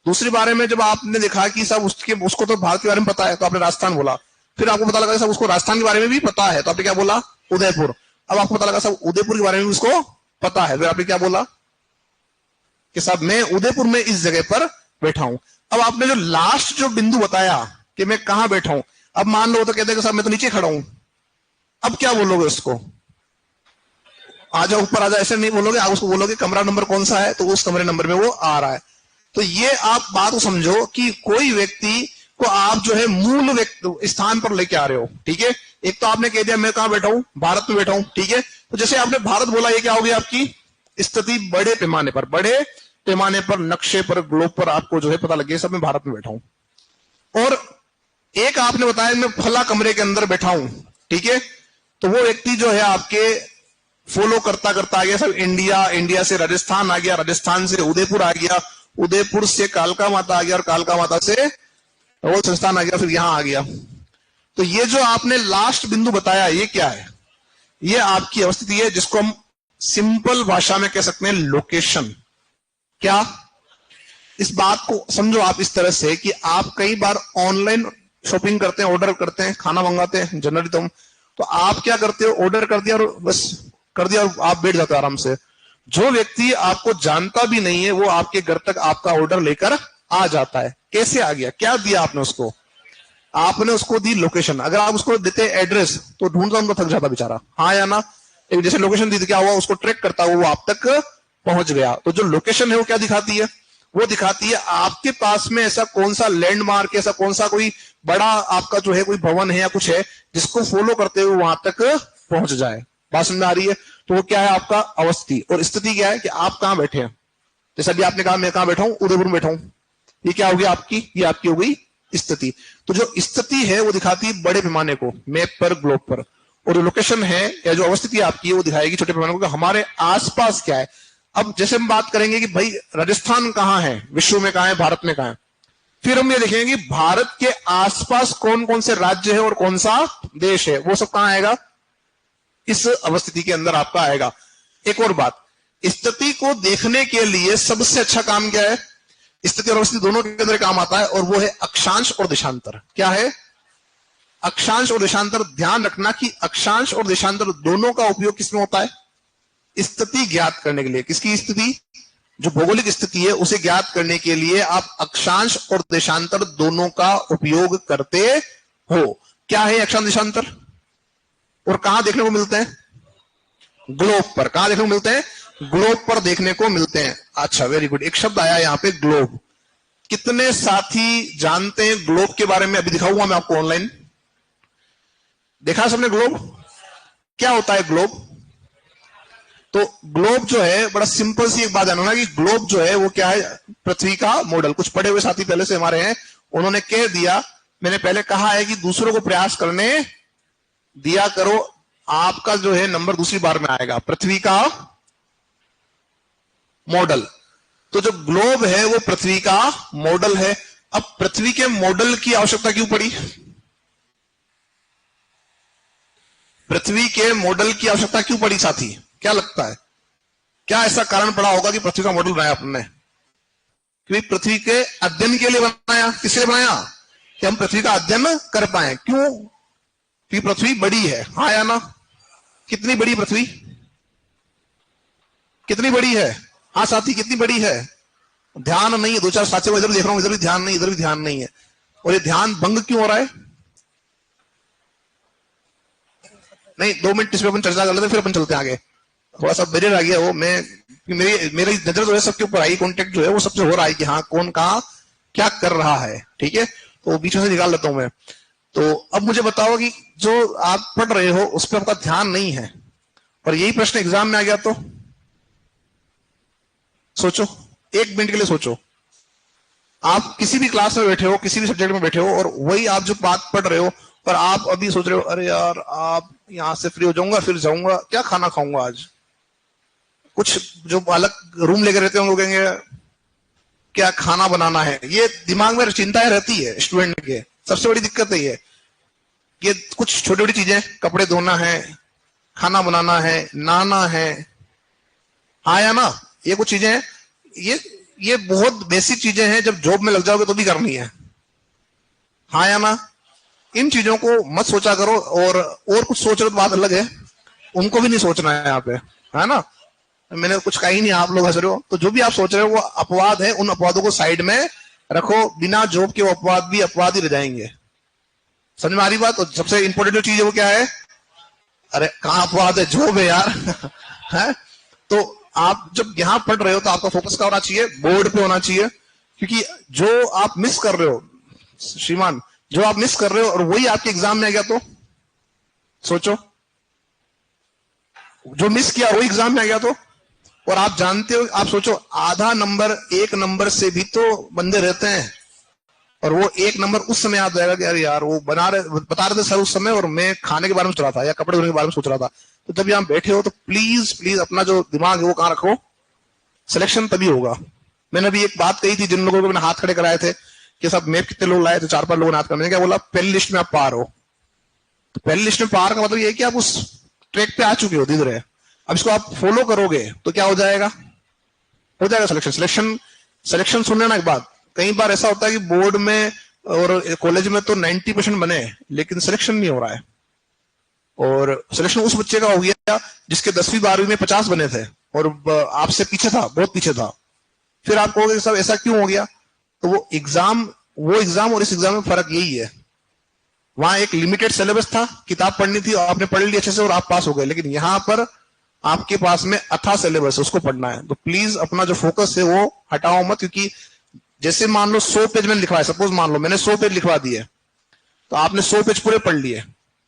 दूसरी बारे में जब आपने देखा कि सब उसको तो भारत के बारे में पता है, तो आपने राजस्थान बोला। फिर आपको पता लगा सब उसको राजस्थान के बारे में भी पता है, तो आपने क्या बोला, उदयपुर। अब आपको पता लगा सब उदयपुर के बारे में भी उसको पता है, फिर आपने क्या बोला कि साहब मैं उदयपुर में इस जगह पर बैठा हूं। अब आपने जो लास्ट जो बिंदु बताया कि मैं कहां बैठा हूं, अब मान लो तो कहते हैं कि साहब मैं तो नीचे खड़ा हूं, अब क्या बोलोगे उसको, आजा ऊपर आजा, ऐसे नहीं बोलोगे, आप उसको बोलोगे कमरा नंबर कौन सा है, तो उस कमरे नंबर में वो आ रहा है। तो ये आप बात को समझो कि कोई व्यक्ति को आप जो है मूल स्थान पर लेके आ रहे हो। ठीक है, एक तो आपने कह दिया मैं कहां बैठा हूं, भारत में बैठा हूं। ठीक है, तो जैसे आपने भारत बोला, ये क्या हो गया आपकी स्थिति, बड़े पैमाने पर नक्शे पर, ग्लोब पर आपको जो है पता लग गया सब मैं भारत में बैठा हूं। और एक आपने बताया मैं फला कमरे के अंदर बैठा हूं। ठीक है, तो वो व्यक्ति जो है आपके फॉलो करता करता आ गया सब इंडिया, इंडिया से राजस्थान आ गया, राजस्थान से उदयपुर आ गया, उदयपुर से कालका माता आ गया, और कालका माता से वो संस्थान आ गया, फिर यहां आ गया। तो ये जो आपने लास्ट बिंदु बताया ये क्या है, ये आपकी अवस्थिति है, जिसको हम सिंपल भाषा में कह सकते हैं लोकेशन। क्या, इस बात को समझो आप इस तरह से कि आप कई बार ऑनलाइन शॉपिंग करते हैं, ऑर्डर करते हैं, खाना मंगाते हैं जनरली, तो आप क्या करते हो, ऑर्डर कर दिया और बस कर दिया और आप बैठ जाते हो आराम से। जो व्यक्ति आपको जानता भी नहीं है वो आपके घर तक आपका ऑर्डर लेकर आ जाता है। कैसे आ गया, क्या दिया आपने उसको? आपने उसको दी लोकेशन। अगर आप उसको देते एड्रेस तो ढूंढता उनका थक जाता बेचारा, हाँ या ना? जैसे लोकेशन दी तो क्या हुआ, उसको ट्रैक करता हुआ वो आप तक पहुंच गया। तो जो लोकेशन है वो क्या दिखाती है? वो दिखाती है आपके पास में ऐसा कौन सा लैंडमार्क, ऐसा कौन सा कोई बड़ा आपका जो है कोई भवन है या कुछ है जिसको फॉलो करते हुए वहां तक पहुंच जाए। बात समझ में आ रही है? तो वो क्या है आपका अवस्थी, और स्थिति क्या है कि आप कहां बैठे हैं। जैसे अभी आपने कहा मैं कहां बैठा हूं, उदयपुर में बैठा हूं, ये क्या हो गया आपकी, ये आपकी हो गई स्थिति। तो जो स्थिति है वो दिखाती है बड़े पैमाने को मैप पर, ग्लोब पर, और जो लोकेशन है या जो अवस्थिति आपकी है वो दिखाएगी छोटे पैमाने को कि हमारे आसपास क्या है। अब जैसे हम बात करेंगे कि भाई राजस्थान कहां है, विश्व में कहां है, भारत में कहां है, फिर हम ये देखेंगे कि भारत के आसपास कौन कौन से राज्य है और कौन सा देश है, वो सब कहां आएगा, इस अवस्थिति के अंदर आपका आएगा। एक और बात, स्थिति को देखने के लिए सबसे अच्छा काम क्या है, स्थिति और अवस्थिति दोनों के अंदर काम आता है, और वो है अक्षांश और देशांतर। क्या है? अक्षांश और देशांतर। ध्यान रखना कि अक्षांश और देशांतर दोनों का उपयोग किसमें होता है? स्थिति ज्ञात करने के लिए। किसकी स्थिति? जो भौगोलिक स्थिति है उसे ज्ञात करने के लिए आप अक्षांश और देशांतर दोनों का उपयोग करते हो। क्या है अक्षांश देशांतर, और कहां देखने को मिलते हैं? ग्लोब पर। कहां देखने को मिलते हैं? ग्लोब पर देखने को मिलते हैं। अच्छा, वेरी गुड। एक शब्द आया यहां पे, ग्लोब। कितने साथी जानते हैं ग्लोब के बारे में? अभी दिखाऊंगा मैं आपको ऑनलाइन। देखा सबने ग्लोब? क्या होता है ग्लोब? तो ग्लोब जो है, बड़ा सिंपल सी एक बात जानना ना कि ग्लोब जो है वो क्या है, पृथ्वी का मॉडल। कुछ पढ़े हुए साथी पहले से हमारे हैं, उन्होंने कह दिया, मैंने पहले कहा है कि दूसरों को प्रयास करने दिया करो, आपका जो है नंबर दूसरी बार में आएगा। पृथ्वी का मॉडल। तो जो ग्लोब है वो पृथ्वी का मॉडल है। अब पृथ्वी के मॉडल की आवश्यकता क्यों पड़ी? पृथ्वी के मॉडल की आवश्यकता क्यों पड़ी साथी? क्या लगता है, क्या ऐसा कारण पड़ा होगा कि पृथ्वी का मॉडल बनाया आपने? क्योंकि पृथ्वी के अध्ययन के लिए बनाया। किसके बनाया? कि हम पृथ्वी का अध्ययन कर पाए। क्यों? क्योंकि पृथ्वी बड़ी है, हाँ या ना? कितनी बड़ी पृथ्वी? कितनी बड़ी है? हाँ साथी, कितनी बड़ी है? ध्यान नहीं है, दो चार साथियों को इधर देख रहा हूं, इधर भी ध्यान नहीं, इधर भी ध्यान नहीं है। और ये ध्यान भंग क्यों हो रहा है? नहीं, 2 मिनट इस पर अपन चर्चा कर लेते, फिर अपन चलते हैं आगे। थोड़ा सा बैरियर आ गया वो, मेरी नजर जो है सबके ऊपर आई, कॉन्टेक्ट जो है वो सबसे हो रहा है कि हाँ कौन कहाँ क्या कर रहा है, ठीक है? तो बीच में से निकाल लेता हूं मैं। तो अब मुझे बताओ कि जो आप पढ़ रहे हो उस पर आपका ध्यान नहीं है, और यही प्रश्न एग्जाम में आ गया तो सोचो, 1 मिनट के लिए सोचो। आप किसी भी क्लास में बैठे हो, किसी भी सब्जेक्ट में बैठे हो, और वही आप जो बात पढ़ रहे हो, और आप अभी सोच रहे हो अरे यार आप यहां से फ्री हो जाऊंगा, फिर जाऊंगा क्या खाना खाऊंगा आज। कुछ जो अलग रूम लेकर रहते होंगे कहेंगे क्या खाना बनाना है। ये दिमाग में चिंताएं रहती है स्टूडेंट के। सबसे बड़ी दिक्कत है ये कुछ छोटी छोटी चीजें, कपड़े धोना है, खाना बनाना है, नहाना है, हाँ या ना? ये कुछ चीजें हैं, ये बहुत बेसिक चीजें हैं, जब जॉब में लग जाओगे तो भी करनी है, हाँ या ना? इन चीजों को मत सोचा करो, और कुछ सोच रहे तो बात अलग है, उनको भी नहीं सोचना है यहाँ पे, है ना? मैंने कुछ कहा ही नहीं, आप लोग हंस रहे हो। तो जो भी आप सोच रहे हो वो अपवाद है, उन अपवादों को साइड में रखो। बिना जॉब के वो अपवाद भी अपवाद ही रह जाएंगे। समझ में आ रही बात? तो सबसे इंपॉर्टेंट जो चीज है वो क्या है? अरे कहां अपवाद है, जॉब है यार है? तो आप जब यहां पढ़ रहे हो तो आपका फोकस क्या होना चाहिए? बोर्ड पे होना चाहिए। क्योंकि जो आप मिस कर रहे हो श्रीमान, जो आप मिस कर रहे हो और वही आपके एग्जाम में आ गया तो सोचो, जो मिस किया वही एग्जाम में आ गया तो। और आप जानते हो, आप सोचो, आधा नंबर 1 नंबर से भी तो बंदे रहते हैं, और वो 1 नंबर उस समय याद आएगा कि अरे यार वो बता रहे थे सर उस समय, और मैं खाने के बारे में सोच रहा था या कपड़े धोने के बारे में सोच रहा था। तो जब यहां बैठे हो तो प्लीज अपना जो दिमाग है वो कहां रखो, सिलेक्शन तभी होगा। मैंने अभी एक बात कही थी, जिन लोगों को मैंने हाथ खड़े कराए थे कि सब मैप कितने लोग लाए, तो 4-5 लोगों ने हाथ करने, क्या बोला? पहली लिस्ट में आप पार हो। तो पहली लिस्ट में पार का मतलब ये है कि आप उस ट्रैक पे आ चुके हो, धीरे धीरे। अब इसको आप फॉलो करोगे तो क्या हो जाएगा? हो जाएगा सिलेक्शन। सुन लेना एक बात, कई बार ऐसा होता है कि बोर्ड में और कॉलेज में तो 90% बने, लेकिन सिलेक्शन नहीं हो रहा है। और सिलेक्शन उस बच्चे का हो गया जिसके 10वीं 12वीं में 50 बने थे और आपसे पीछे था, बहुत पीछे था। फिर आप कहोगे सब ऐसा क्यों हो गया? तो वो एग्जाम वो एग्जाम और इस एग्जाम में फर्क यही है, वहां एक लिमिटेड सिलेबस था, किताब पढ़नी थी और आपने पढ़ ली अच्छे से और आप पास हो गए, लेकिन यहां पर आपके पास में अथाह सिलेबस उसको पढ़ना है। तो प्लीज अपना जो फोकस है वो हटाओ मत, क्योंकि जैसे मान लो 100 पेज मैंने लिखवाया, सपोज मान लो मैंने 100 पेज लिखवा दिए, तो आपने 100 पेज पूरे पढ़ लिए,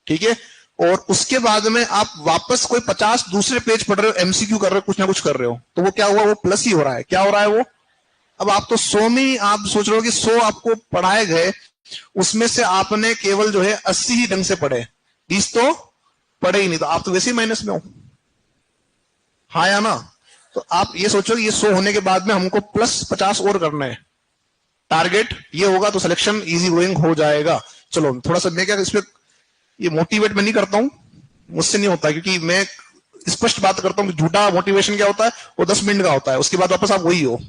ठीक है, और उसके बाद में आप वापस कोई 50 दूसरे पेज पढ़ रहे हो, एमसीक्यू कर रहे हो, कुछ ना कुछ कर रहे हो, तो वो क्या हुआ, वो प्लस ही हो रहा है। क्या हो रहा है वो, अब आप तो 100 में आप सोच रहे हो कि 100 आपको पढ़ाए गए, उसमें से आपने केवल जो है 80 ही ढंग से पढ़े, 20 तो पढ़े ही नहीं, तो आप तो वैसे ही माइनस में हो, हाँ या ना। तो आप ये सोचो कि ये 100 होने के बाद में हमको प्लस 50 और करना है, टारगेट ये होगा तो सिलेक्शन इजी गोइंग हो जाएगा। चलो थोड़ा सा मैं क्या इसमें ये मोटिवेट मैं नहीं करता हूं, मुझसे नहीं होता, क्योंकि मैं स्पष्ट बात करता हूं कि झूठा मोटिवेशन क्या होता है, वो 10 मिनट का होता है, उसके बाद वापस आप वही हो,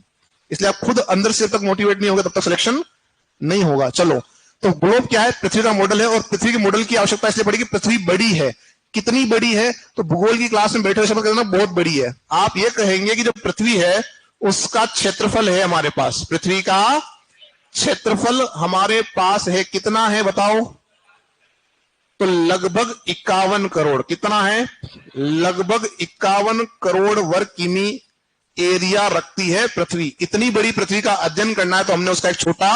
इसलिए आप खुद अंदर से तक मोटिवेट नहीं होगा तब तक सिलेक्शन नहीं होगा। चलो, तो ग्लोब क्या है, पृथ्वी का मॉडल है, और पृथ्वी के मॉडल की आवश्यकता इसलिए पड़ी कि पृथ्वी बड़ी है। कितनी बड़ी है, तो भूगोल की क्लास में बैठे हुए समझ करना बहुत बड़ी है। आप ये कहेंगे कि जो पृथ्वी है उसका क्षेत्रफल है हमारे पास, पृथ्वी का क्षेत्रफल हमारे पास है, कितना है बताओ, तो लगभग 51 करोड़। कितना है, लगभग 51 करोड़ वर्ग किमी एरिया रखती है पृथ्वी। इतनी बड़ी पृथ्वी का अध्ययन करना है तो हमने उसका एक छोटा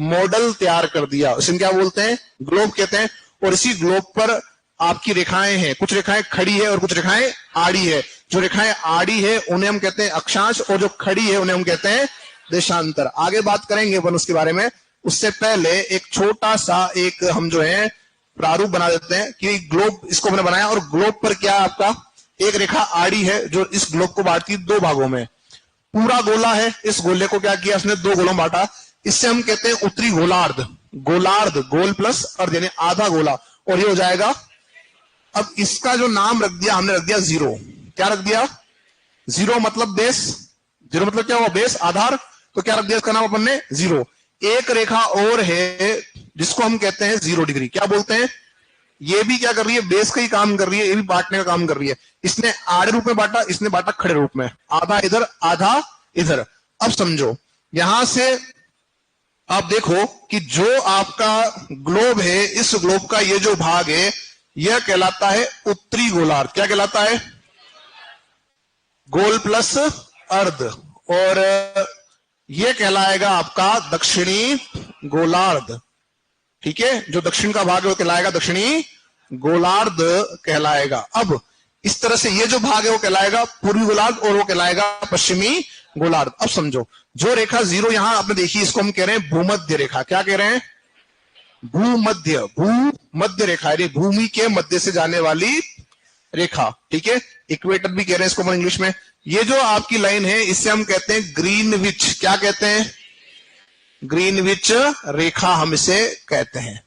मॉडल तैयार कर दिया, उसे क्या बोलते हैं, ग्लोब कहते हैं। और इसी ग्लोब पर आपकी रेखाएं हैं, कुछ रेखाएं खड़ी है और कुछ रेखाएं आड़ी है। जो रेखाएं आड़ी है उन्हें हम कहते हैं अक्षांश, और जो खड़ी है उन्हें हम कहते हैं देशांतर। आगे बात करेंगे अपन उसके बारे में, उससे पहले एक छोटा सा एक हम जो है प्रारूप बना देते हैं कि ग्लोब इसको हमने बनाया, और ग्लोब पर क्या आपका एक रेखा आड़ी है जो इस ग्लोब को बांटती है दो भागों में। पूरा गोला है, इस गोले को क्या किया इसने, दो गोलों में बांटा, इससे हम कहते हैं उत्तरी गोलार्ध। गोलार्ध, गोल प्लस अर्ध यानी आधा गोला, और ये हो जाएगा। अब इसका जो नाम रख दिया हमने, रख दिया जीरो। क्या रख दिया, जीरो मतलब बेस, जीरो मतलब क्या हुआ, बेस, आधार, तो क्या रख दिया इसका नाम अपन ने, जीरो। एक रेखा और है जिसको हम कहते हैं 0 डिग्री, क्या बोलते हैं, ये भी क्या कर रही है, बेस का ही काम कर रही है, ये भी बांटने का काम कर रही है। इसने आड़े रूप में बांटा, इसने बांटा खड़े रूप में, आधा इधर आधा इधर। अब समझो, यहां से आप देखो कि जो आपका ग्लोब है, इस ग्लोब का ये जो भाग है यह कहलाता है उत्तरी गोलार्ध। क्या कहलाता है, गोल प्लस अर्ध, और यह कहलाएगा आपका दक्षिणी गोलार्ध। ठीक है, जो दक्षिण का भाग है वो कहलाएगा दक्षिणी गोलार्ध कहलाएगा। अब इस तरह से ये जो भाग है वो कहलाएगा पूर्वी गोलार्ध, और वो कहलाएगा पश्चिमी गोलार्ध। अब समझो, जो रेखा 0 यहां आपने देखी, इसको हम कह रहे हैं भूमध्य रेखा। क्या कह रहे हैं, भूमध्य, भूमध्य रेखा, यानी भूमि के मध्य से जाने वाली रेखा। ठीक है, इक्वेटर भी कह रहे हैं इसको इंग्लिश में। ये जो आपकी लाइन है इससे हम कहते हैं ग्रीनविच। क्या कहते हैं, ग्रीनविच रेखा हम इसे कहते हैं,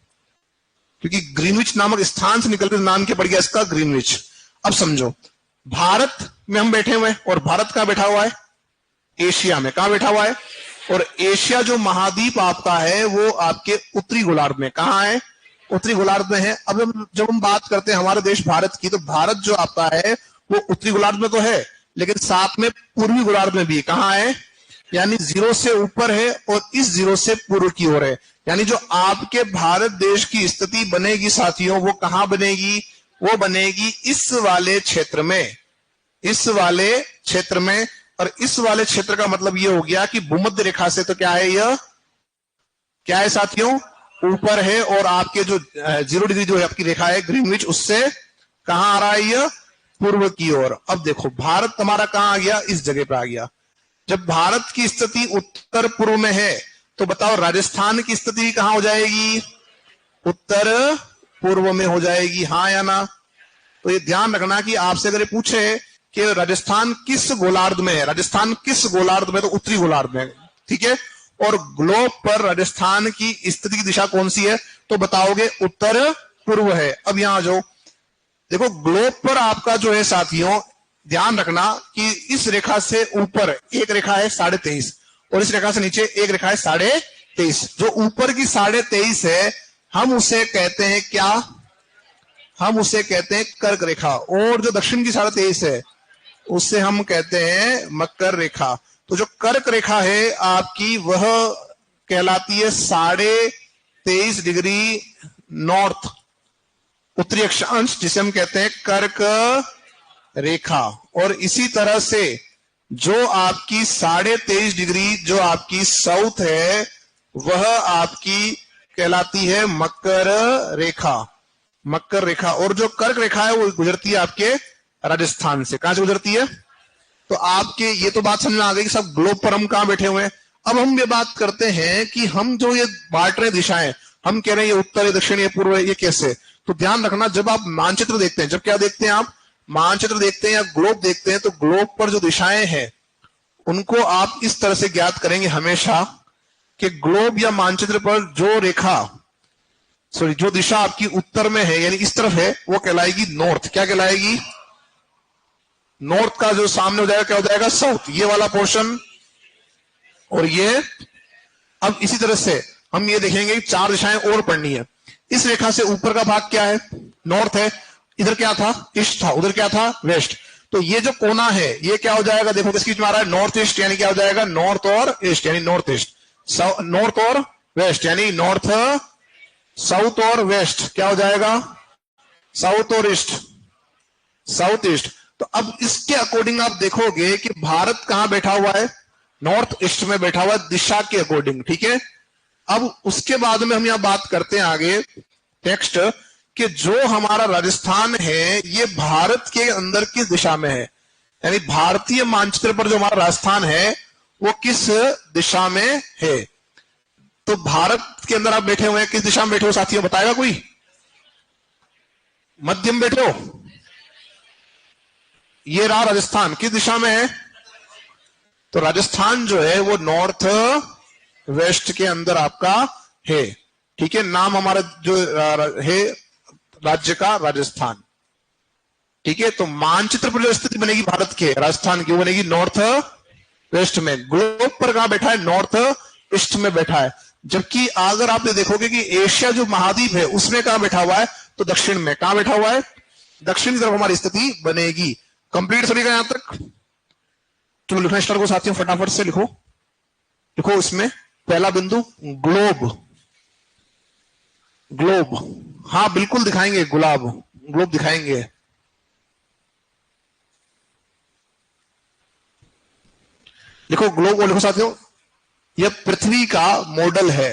क्योंकि ग्रीनविच नामक स्थान से निकलकर नाम क्या पड़ गया इसका, ग्रीनविच। अब समझो, भारत में हम बैठे हुए हैं, और भारत कहां बैठा हुआ है, एशिया में। कहां बैठा हुआ है, और एशिया जो महाद्वीप आपका है वो आपके उत्तरी गोलार्ध में। कहां है, उत्तरी गोलार्ध में है। अब जब हम बात करते हैं हमारे देश भारत की, तो भारत जो आपका है वो उत्तरी गोलार्ध में तो है, लेकिन साथ में पूर्वी गोलार्ध में भी। कहां है, यानी 0 से ऊपर है और इस 0 से पूर्व की ओर है। यानी जो आपके भारत देश की स्थिति बनेगी साथियों, वो कहां बनेगी, वो बनेगी इस वाले क्षेत्र में, इस वाले क्षेत्र में। और इस वाले क्षेत्र का मतलब ये हो गया कि भूमध्य रेखा से तो क्या है, यह क्या है साथियों, ऊपर है, और आपके जो 0 डिग्री जो है आपकी रेखा है ग्रीनविच, उससे कहां आ रहा है, यह पूर्व की ओर। अब देखो, भारत हमारा कहां आ गया, इस जगह पे आ गया। जब भारत की स्थिति उत्तर पूर्व में है, तो बताओ राजस्थान की स्थिति कहां हो जाएगी, उत्तर पूर्व में हो जाएगी, हाँ या ना। तो ये ध्यान रखना कि आपसे अगर ये पूछे कि राजस्थान किस गोलार्ध में है, राजस्थान किस गोलार्ध में, तो उत्तरी गोलार्ध में। ठीक है, और ग्लोब पर राजस्थान की स्थिति की दिशा कौन सी है, तो बताओगे उत्तर पूर्व है। अब यहां जो देखो, ग्लोब पर आपका जो है साथियों, ध्यान रखना कि इस रेखा से ऊपर एक रेखा है 23.5, और इस रेखा से नीचे एक रेखा है 23.5। जो ऊपर की 23.5 है हम उसे कहते हैं क्या, हम उसे कहते हैं कर्क रेखा, और जो दक्षिण की 23.5 है उससे हम कहते हैं मकर रेखा। तो जो कर्क रेखा है आपकी, वह कहलाती है 23.5 डिग्री नॉर्थ, उत्तरी अक्षांश, जिसे हम कहते हैं कर्क रेखा। और इसी तरह से जो आपकी 23.5 डिग्री जो आपकी साउथ है, वह आपकी कहलाती है मकर रेखा, मकर रेखा। और जो कर्क रेखा है वो गुजरती है आपके राजस्थान से। कहां से गुजरती है? तो आपके ये तो बात समझ में आ गई कि सब ग्लोब पर हम कहां बैठे हुए हैं। अब हम ये बात करते हैं कि हम जो ये बांट रहे दिशाएं, हम कह रहे हैं ये उत्तर, ये दक्षिण, ये पूर्व, ये कैसे। तो ध्यान रखना, जब आप मानचित्र देखते हैं, जब क्या देखते हैं आप मानचित्र देखते हैं या ग्लोब देखते हैं, तो ग्लोब पर जो दिशाएं हैं उनको आप इस तरह से ज्ञात करेंगे हमेशा कि ग्लोब या मानचित्र पर जो रेखा, सॉरी, जो दिशा आपकी उत्तर में है यानी इस तरफ है, वो कहलाएगी नॉर्थ। क्या कहलाएगी? नॉर्थ का जो सामने हो जाएगा क्या हो जाएगा? साउथ, ये वाला पोर्शन। और ये अब इसी तरह से हम ये देखेंगे कि 4 दिशाएं और पढ़नी है। इस रेखा से ऊपर का भाग क्या है? नॉर्थ है। इधर क्या था? ईस्ट था। उधर क्या था? वेस्ट। तो ये जो कोना है ये क्या हो जाएगा? देखो किसकी बीच में आ रहा है? नॉर्थ ईस्ट, यानी क्या हो जाएगा? नॉर्थ और ईस्ट, यानी नॉर्थ ईस्ट। नॉर्थ और वेस्ट, यानी नॉर्थ, साउथ और वेस्ट क्या हो जाएगा? साउथ और ईस्ट, साउथ ईस्ट। तो अब इसके अकॉर्डिंग आप देखोगे कि भारत कहां बैठा हुआ है? नॉर्थ ईस्ट में बैठा हुआ है, दिशा के अकॉर्डिंग। ठीक है। अब उसके बाद में हम यहां बात करते हैं आगे नेक्स्ट, कि जो हमारा राजस्थान है ये भारत के अंदर किस दिशा में है, यानी भारतीय मानचित्र पर जो हमारा राजस्थान है वो किस दिशा में है। तो भारत के अंदर आप बैठे हुए हैं, किस दिशा में बैठे हो साथियों? बताएगा कोई? मध्य में बैठे हो? ये रहा राजस्थान, किस दिशा में है? तो राजस्थान जो है वो नॉर्थ वेस्ट के अंदर आपका है। ठीक है। नाम हमारा जो है राज्य का राजस्थान। ठीक है। तो मानचित्र पर जो स्थिति बनेगी भारत के राजस्थान की, वो बनेगी नॉर्थ वेस्ट में। ग्लोब पर कहां बैठा है? नॉर्थ ईस्ट में बैठा है। जबकि अगर आप ये देखोगे कि एशिया जो महाद्वीप है उसमें कहां बैठा हुआ है? तो दक्षिण में। कहां बैठा हुआ है? दक्षिण की तरफ हमारी स्थिति बनेगी। कंप्लीट सभी का यहां तक? चलो लिखना स्टार्ट करो साथियों, फटाफट से लिखो। लिखो इसमें पहला बिंदु ग्लोब। ग्लोब, हाँ बिल्कुल दिखाएंगे, गुलाब, ग्लोब दिखाएंगे। लिखो ग्लोब, और लिखो साथियों यह पृथ्वी का मॉडल है।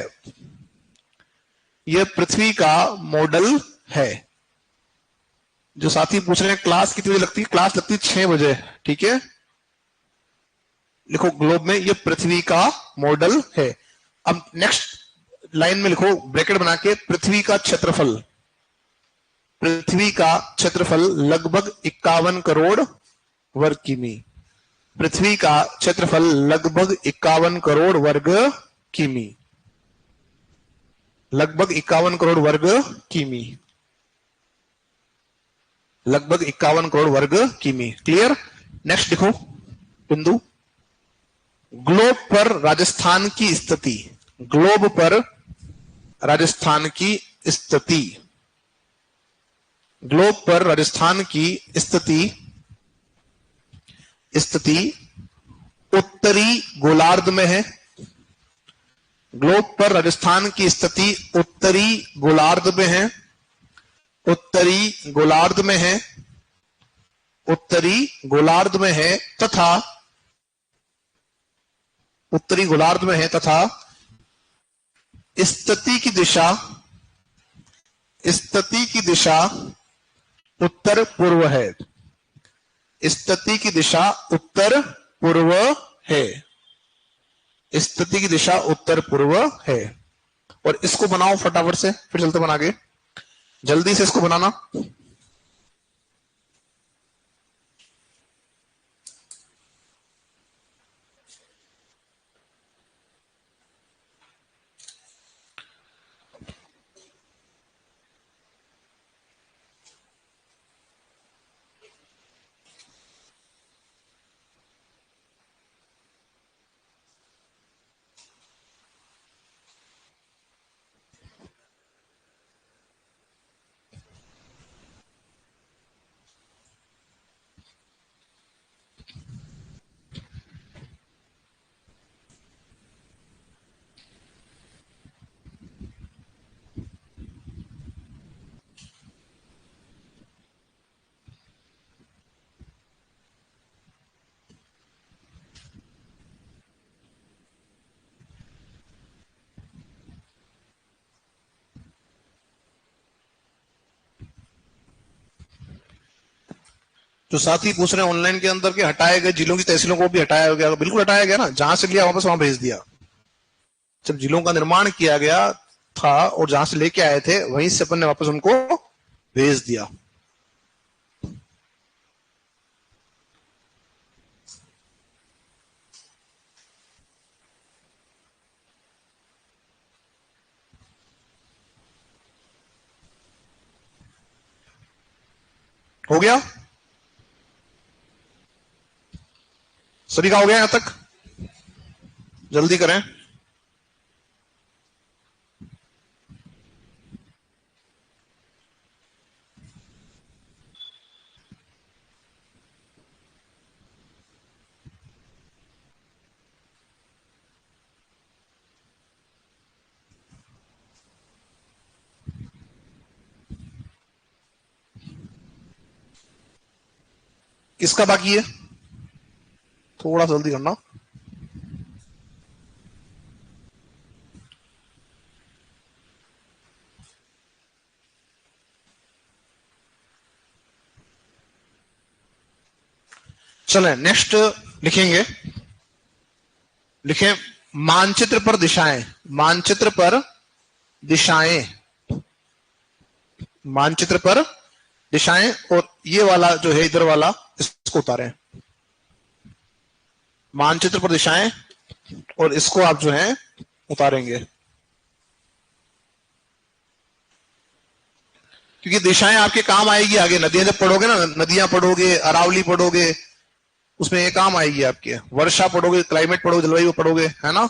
यह पृथ्वी का मॉडल है। जो साथी पूछ रहे हैं क्लास कितनी बजे लगती है? क्लास लगती है 6 बजे। ठीक है। लिखो ग्लोब में यह पृथ्वी का मॉडल है। अब नेक्स्ट लाइन में लिखो ब्रैकेट बना के, पृथ्वी का क्षेत्रफल। पृथ्वी का क्षेत्रफल लगभग 51 करोड़ वर्ग किमी। पृथ्वी का क्षेत्रफल लगभग 51 करोड़ वर्ग किमी। लगभग 51 करोड़ वर्ग किमी। लगभग 51 करोड़ वर्ग किमी। क्लियर? नेक्स्ट लिखो बिंदु, ग्लोब पर राजस्थान की स्थिति। ग्लोब पर राजस्थान की स्थिति। ग्लोब पर राजस्थान की स्थिति, स्थिति उत्तरी गोलार्ध में है। ग्लोब पर राजस्थान की स्थिति उत्तरी गोलार्ध में है। उत्तरी गोलार्ध में है। उत्तरी गोलार्ध में है तथा उत्तरी गोलार्ध में है तथा स्थिति की दिशा, स्थिति की दिशा उत्तर पूर्व है। स्थिति की दिशा उत्तर पूर्व है। स्थिति की दिशा उत्तर पूर्व है। और इसको बनाओ फटाफट से, फिर चलते बना के, जल्दी से इसको बनाना। जो साथी पूछ रहे हैं ऑनलाइन के अंदर के हटाए गए जिलों की तहसीलों को भी हटाया गया, बिल्कुल हटाया गया ना, जहां से लिया वापस वहां भेज दिया। जब जिलों का निर्माण किया गया था और जहां से लेके आए थे वहीं से अपन ने वापस उनको भेज दिया। हो गया? सभी का हो गया यहां तक? जल्दी करें। किसका बाकी है? थोड़ा जल्दी करना। चलें नेक्स्ट लिखेंगे। लिखें मानचित्र पर दिशाएं। मानचित्र पर दिशाएं। मानचित्र पर दिशाएं, और ये वाला जो है इधर वाला इसको उतारें। मानचित्र पर दिशाएं और इसको आप जो है उतारेंगे, क्योंकि दिशाएं आपके काम आएगी आगे। नदियां जब पढ़ोगे ना, नदियां पढ़ोगे, अरावली पढ़ोगे, उसमें ये काम आएगी आपके। वर्षा पढ़ोगे, क्लाइमेट पढ़ोगे, जलवायु पढ़ोगे, है ना,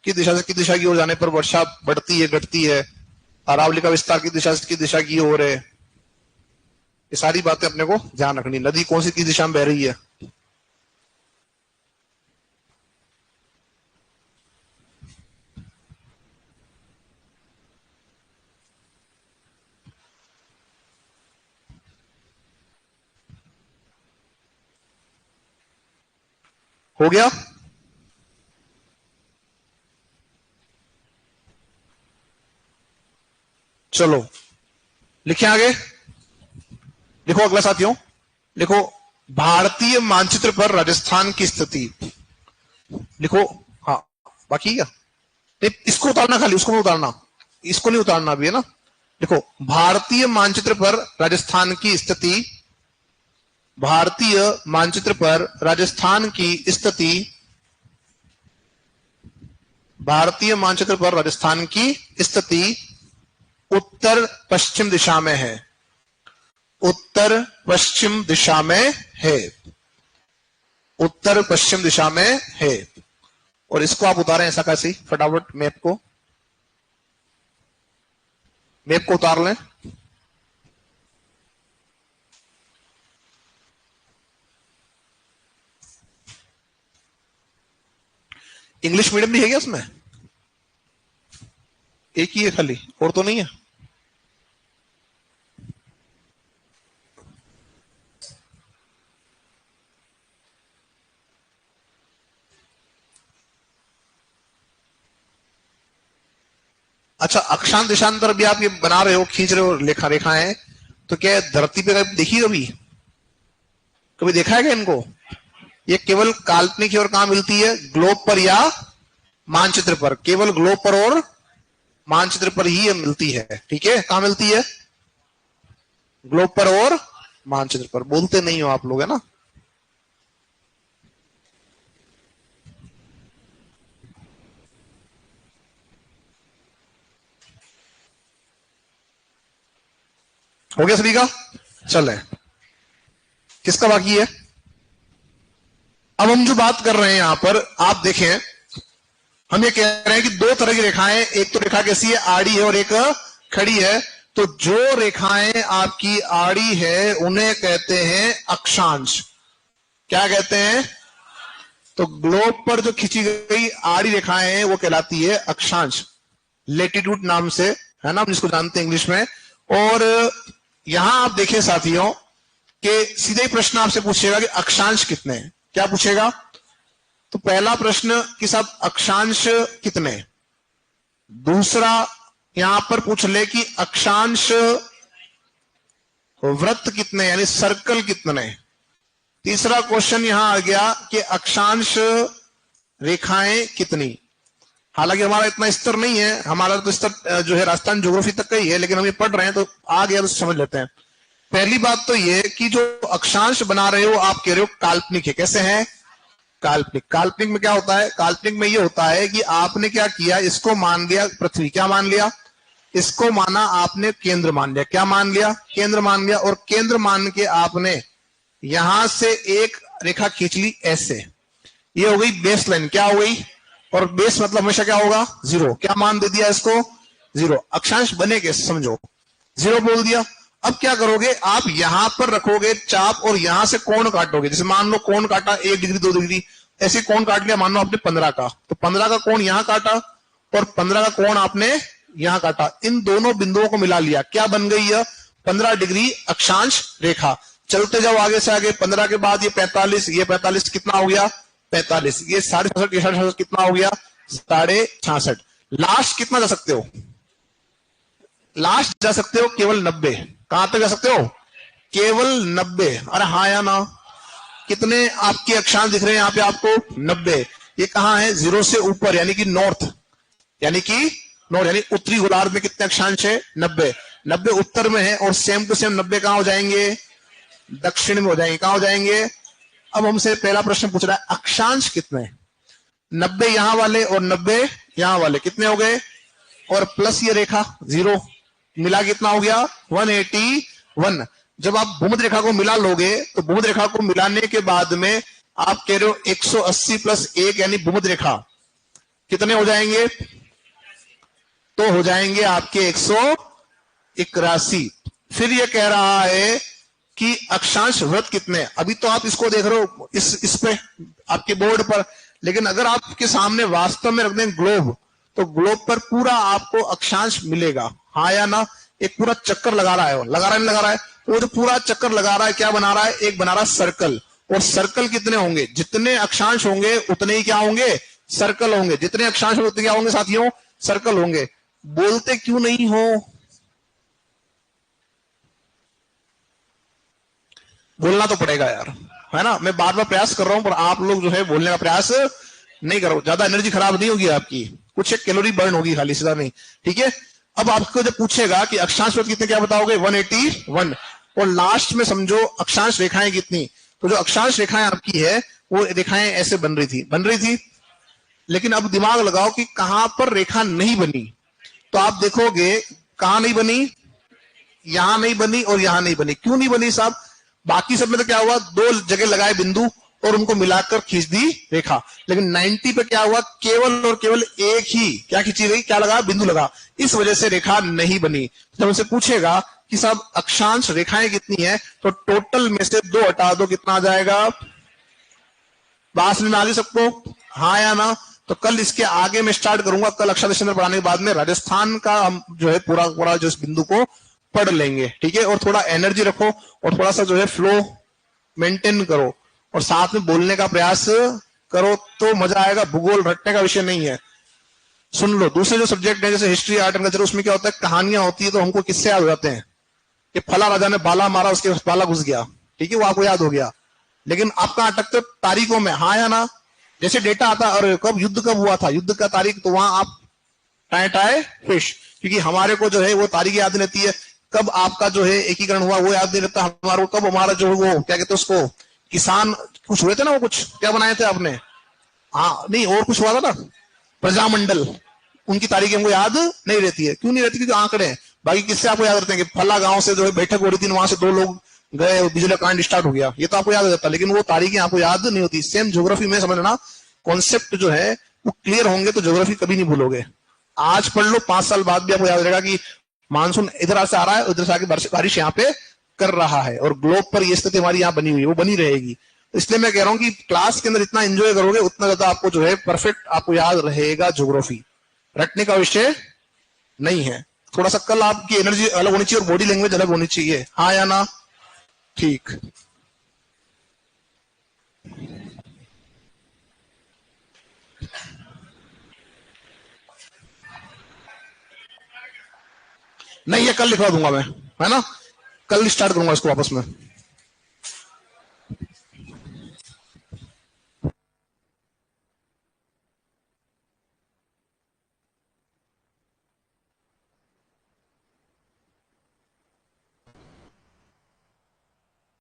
किस दिशा से किस दिशा की ओर जाने पर वर्षा बढ़ती है, घटती है, अरावली का विस्तार किस दिशा से किस दिशा की ओर है, ये सारी बातें अपने को ध्यान रखनी। नदी कौन सी किस दिशा में बह रही है। हो गया? चलो लिखे आगे। लिखो अगला साथियों, लिखो भारतीय मानचित्र पर राजस्थान की स्थिति। लिखो। हाँ बाकी क्या? नहीं, इसको उतारना, खाली उसको नहीं उतारना, इसको नहीं उतारना अभी, है ना। देखो भारतीय मानचित्र पर राजस्थान की स्थिति। भारतीय मानचित्र पर राजस्थान की स्थिति। भारतीय मानचित्र पर राजस्थान की स्थिति उत्तर पश्चिम दिशा में है। उत्तर पश्चिम दिशा में है। उत्तर पश्चिम दिशा में है। और इसको आप उतारें ऐसा कैसे, फटाफट मैप को, मैप को उतार लें। इंग्लिश मीडियम भी है क्या उसमें? एक ही है खाली, और तो नहीं है? अच्छा, अक्षांश देशांतर भी आप ये बना रहे हो, खींच रहे हो लेखा रेखाएं, तो क्या धरती पे कभी देखी, कभी देखा है क्या इनको? ये केवल काल्पनिक है और कहां मिलती है? ग्लोब पर या मानचित्र पर। केवल ग्लोब पर और मानचित्र पर ही मिलती है। ठीक है, कहां मिलती है? ग्लोब पर और मानचित्र पर। बोलते नहीं हो आप लोग, है ना। हो गया सभी का? चले, किसका बाकी है? अब हम जो बात कर रहे हैं यहां पर आप देखें, हम ये कह रहे हैं कि दो तरह की रेखाएं, एक तो रेखा कैसी है, आड़ी है, और एक खड़ी है। तो जो रेखाएं आपकी आड़ी है उन्हें कहते हैं अक्षांश। क्या कहते हैं? तो ग्लोब पर जो खींची गई आड़ी रेखाएं हैं वो कहलाती है अक्षांश, लेटिट्यूड नाम से, है ना, हम जिसको जानते हैं इंग्लिश में। और यहां आप देखें साथियों कि सीधे ही प्रश्न आपसे पूछेगा कि अक्षांश कितने हैं। क्या पूछेगा? तो पहला प्रश्न कि साहब अक्षांश कितने। दूसरा यहां पर पूछ ले कि अक्षांश वृत्त कितने यानी सर्कल कितने। तीसरा क्वेश्चन यहां आ गया कि अक्षांश रेखाएं कितनी। हालांकि हमारा इतना स्तर नहीं है, हमारा तो स्तर जो है राजस्थान ज्योग्राफी तक का ही है, लेकिन हम ये पढ़ रहे हैं तो आ गया तो समझ लेते हैं। पहली बात तो ये कि जो अक्षांश बना रहे हो आप कह रहे हो काल्पनिक है। कैसे है? काल्पनिक। काल्पनिक में क्या होता है? काल्पनिक में ये होता है कि आपने क्या किया, इसको मान लिया पृथ्वी, क्या मान लिया, इसको माना आपने केंद्र मान लिया। क्या मान लिया? केंद्र मान लिया। और केंद्र मान के आपने यहां से एक रेखा खींच ली ऐसे, ये हो गई बेस लाइन। क्या हो गई? और बेस मतलब हमेशा क्या होगा? जीरो। क्या मान दे दिया इसको? जीरो। अक्षांश बने के समझो, जीरो बोल दिया। अब क्या करोगे आप? यहां पर रखोगे चाप और यहां से कोण काटोगे। जैसे मान लो कोण काटा 1 डिग्री 2 डिग्री, ऐसे कोण काट लिया मान लो आपने 15 का, तो 15 का कोण यहां काटा और 15 का कोण आपने यहां काटा। इन दोनों बिंदुओं को मिला लिया, क्या बन गई है? 15 डिग्री अक्षांश रेखा। चलते जाओ आगे से आगे, 15 के बाद ये 45, ये 45 कितना हो गया? 45। ये 66.5, ये 66 कितना हो गया? 66.5। लास्ट कितना जा सकते हो? लास्ट जा सकते हो केवल 90। कहां तक जा सकते हो? केवल 90। अरे हाँ या ना? कितने आपके अक्षांश दिख रहे हैं यहाँ पे आपको? 90। ये कहां है? जीरो से ऊपर यानी कि नॉर्थ, यानी कि नॉर्थ यानी उत्तरी गोलार्ध में कितने अक्षांश है? 90। 90 उत्तर में है और सेम टू सेम 90 कहां हो जाएंगे? दक्षिण में हो जाएंगे। कहां हो जाएंगे? अब हमसे पहला प्रश्न पूछ रहा है अक्षांश कितने? 90 यहां वाले और 90 यहां वाले कितने हो गए? और प्लस ये रेखा जीरो, मिला कितना हो गया? 181। जब आप भूमध्य रेखा को मिला लोगे तो भूमध्य रेखा को मिलाने के बाद में आप कह रहे हो 180 प्लस 1 यानी भूमध्य रेखा कितने हो जाएंगे? तो हो जाएंगे आपके 181। फिर ये कह रहा है कि अक्षांश वृत्त कितने। अभी तो आप इसको देख रहे हो इस पे आपके बोर्ड पर, लेकिन अगर आपके सामने वास्तव में रख दें ग्लोब, तो ग्लोब पर पूरा आपको अक्षांश मिलेगा। हाँ या ना? एक पूरा चक्कर लगा रहा है, वो लगा रहा है नहीं लगा रहा है? वो जो पूरा चक्कर लगा रहा है क्या बना रहा है? एक बना रहा है सर्कल। और सर्कल कितने होंगे? जितने अक्षांश होंगे उतने ही क्या होंगे? सर्कल होंगे। जितने अक्षांश होंगे उतने क्या होंगे साथियों? सर्कल होंगे। बोलते क्यों नहीं हो? बोलना तो पड़ेगा यार, है ना? मैं बार बार प्रयास कर रहा हूं पर आप लोग जो है बोलने का प्रयास नहीं करो। ज्यादा एनर्जी खराब नहीं होगी आपकी, कुछ एक कैलोरी बर्न होगी खाली, सीधा नहीं। ठीक है। अब आपको जब पूछेगा कि अक्षांश वृत्त कितने, क्या बताओगे? 181। और लास्ट में समझो अक्षांश रेखाएं कितनी। तो जो अक्षांश रेखाएं आपकी है वो रेखाएं ऐसे बन रही थी। लेकिन अब दिमाग लगाओ कि कहां पर रेखा नहीं बनी। तो आप देखोगे कहां नहीं बनी? यहां नहीं बनी और यहां नहीं बनी। क्यों नहीं बनी साहब? बाकी सब में तो क्या हुआ? 2 जगह लगाए बिंदु और उनको मिलाकर खींच दी रेखा। लेकिन 90 पे क्या हुआ? केवल और केवल एक ही क्या खींची गई? क्या लगा? बिंदु लगा। इस वजह से रेखा नहीं बनी। जब उनसे पूछेगा कि साहब अक्षांश रेखाएं कितनी है, तो टोटल में से 2 हटा दो, कितना आ जाएगा? बात में आ रही सबको? हाँ या ना? तो कल इसके आगे मैं स्टार्ट करूंगा, कल अक्षांश पढ़ाने के बाद में राजस्थान का हम जो है पूरा पूरा जो इस बिंदु को पढ़ लेंगे। ठीक है। और थोड़ा एनर्जी रखो और थोड़ा सा जो है फ्लो मेंटेन करो और साथ में बोलने का प्रयास करो तो मजा आएगा। भूगोल रटने का विषय नहीं है। सुन लो, दूसरे जो सब्जेक्ट है जैसे हिस्ट्री आर्ट एंड कल्चर, उसमें क्या होता है? कहानियां होती है तो हमको किससे याद हो जाते हैं कि फला राजा ने बाला मारा, उसके बाला घुस गया। ठीक है, वो आपको याद हो गया। लेकिन आपका अटकते तारीखों में, हाँ या ना? जैसे डेटा आता और कब युद्ध कब हुआ था, युद्ध का तारीख, तो वहां आप टाए टाए फिश, क्योंकि हमारे को जो है वो तारीख याद रहती है। कब आपका जो है एकीकरण हुआ वो याद नहीं रहता हमारे को। कब हमारा जो वो क्या कहते हैं उसको, किसान कुछ हुए थे ना, वो कुछ क्या बनाए थे आपने? हाँ नहीं, और कुछ हुआ था ना, प्रजामंडल, उनकी तारीख हमको याद नहीं रहती है। क्यों नहीं रहती? क्योंकि आंकड़े हैं। बाकी किससे आपको याद रहते हैं कि फला गांव से जो है बैठक हो रही थी, वहां से 2 लोग गए, बिजली कांड स्टार्ट हो गया, ये तो आपको याद हो जाता है। लेकिन वो तारीखें आपको याद नहीं होती। सेम ज्योग्राफी में समझना, कॉन्सेप्ट जो है वो क्लियर होंगे तो ज्योग्राफी कभी नहीं भूलोगे। आज पढ़ लो, 5 साल बाद भी आपको याद रहेगा कि मानसून इधर से आ रहा है, उधर से आके बारिश यहाँ पे कर रहा है। और ग्लोब पर ये स्थिति हमारी यहाँ बनी हुई है, वो बनी रहेगी। इसलिए मैं कह रहा हूं कि क्लास के अंदर इतना एंजॉय करोगे उतना ज्यादा आपको जो है परफेक्ट आपको याद रहेगा। ज्योग्राफी रटने का विषय नहीं है। थोड़ा सा कल आपकी एनर्जी अलग होनी चाहिए और बॉडी लैंग्वेज अलग होनी चाहिए। हाँ या ना? ठीक। नहीं, ये कल लिखवा दूंगा मैं, है ना? कल स्टार्ट करूंगा इसको वापस में।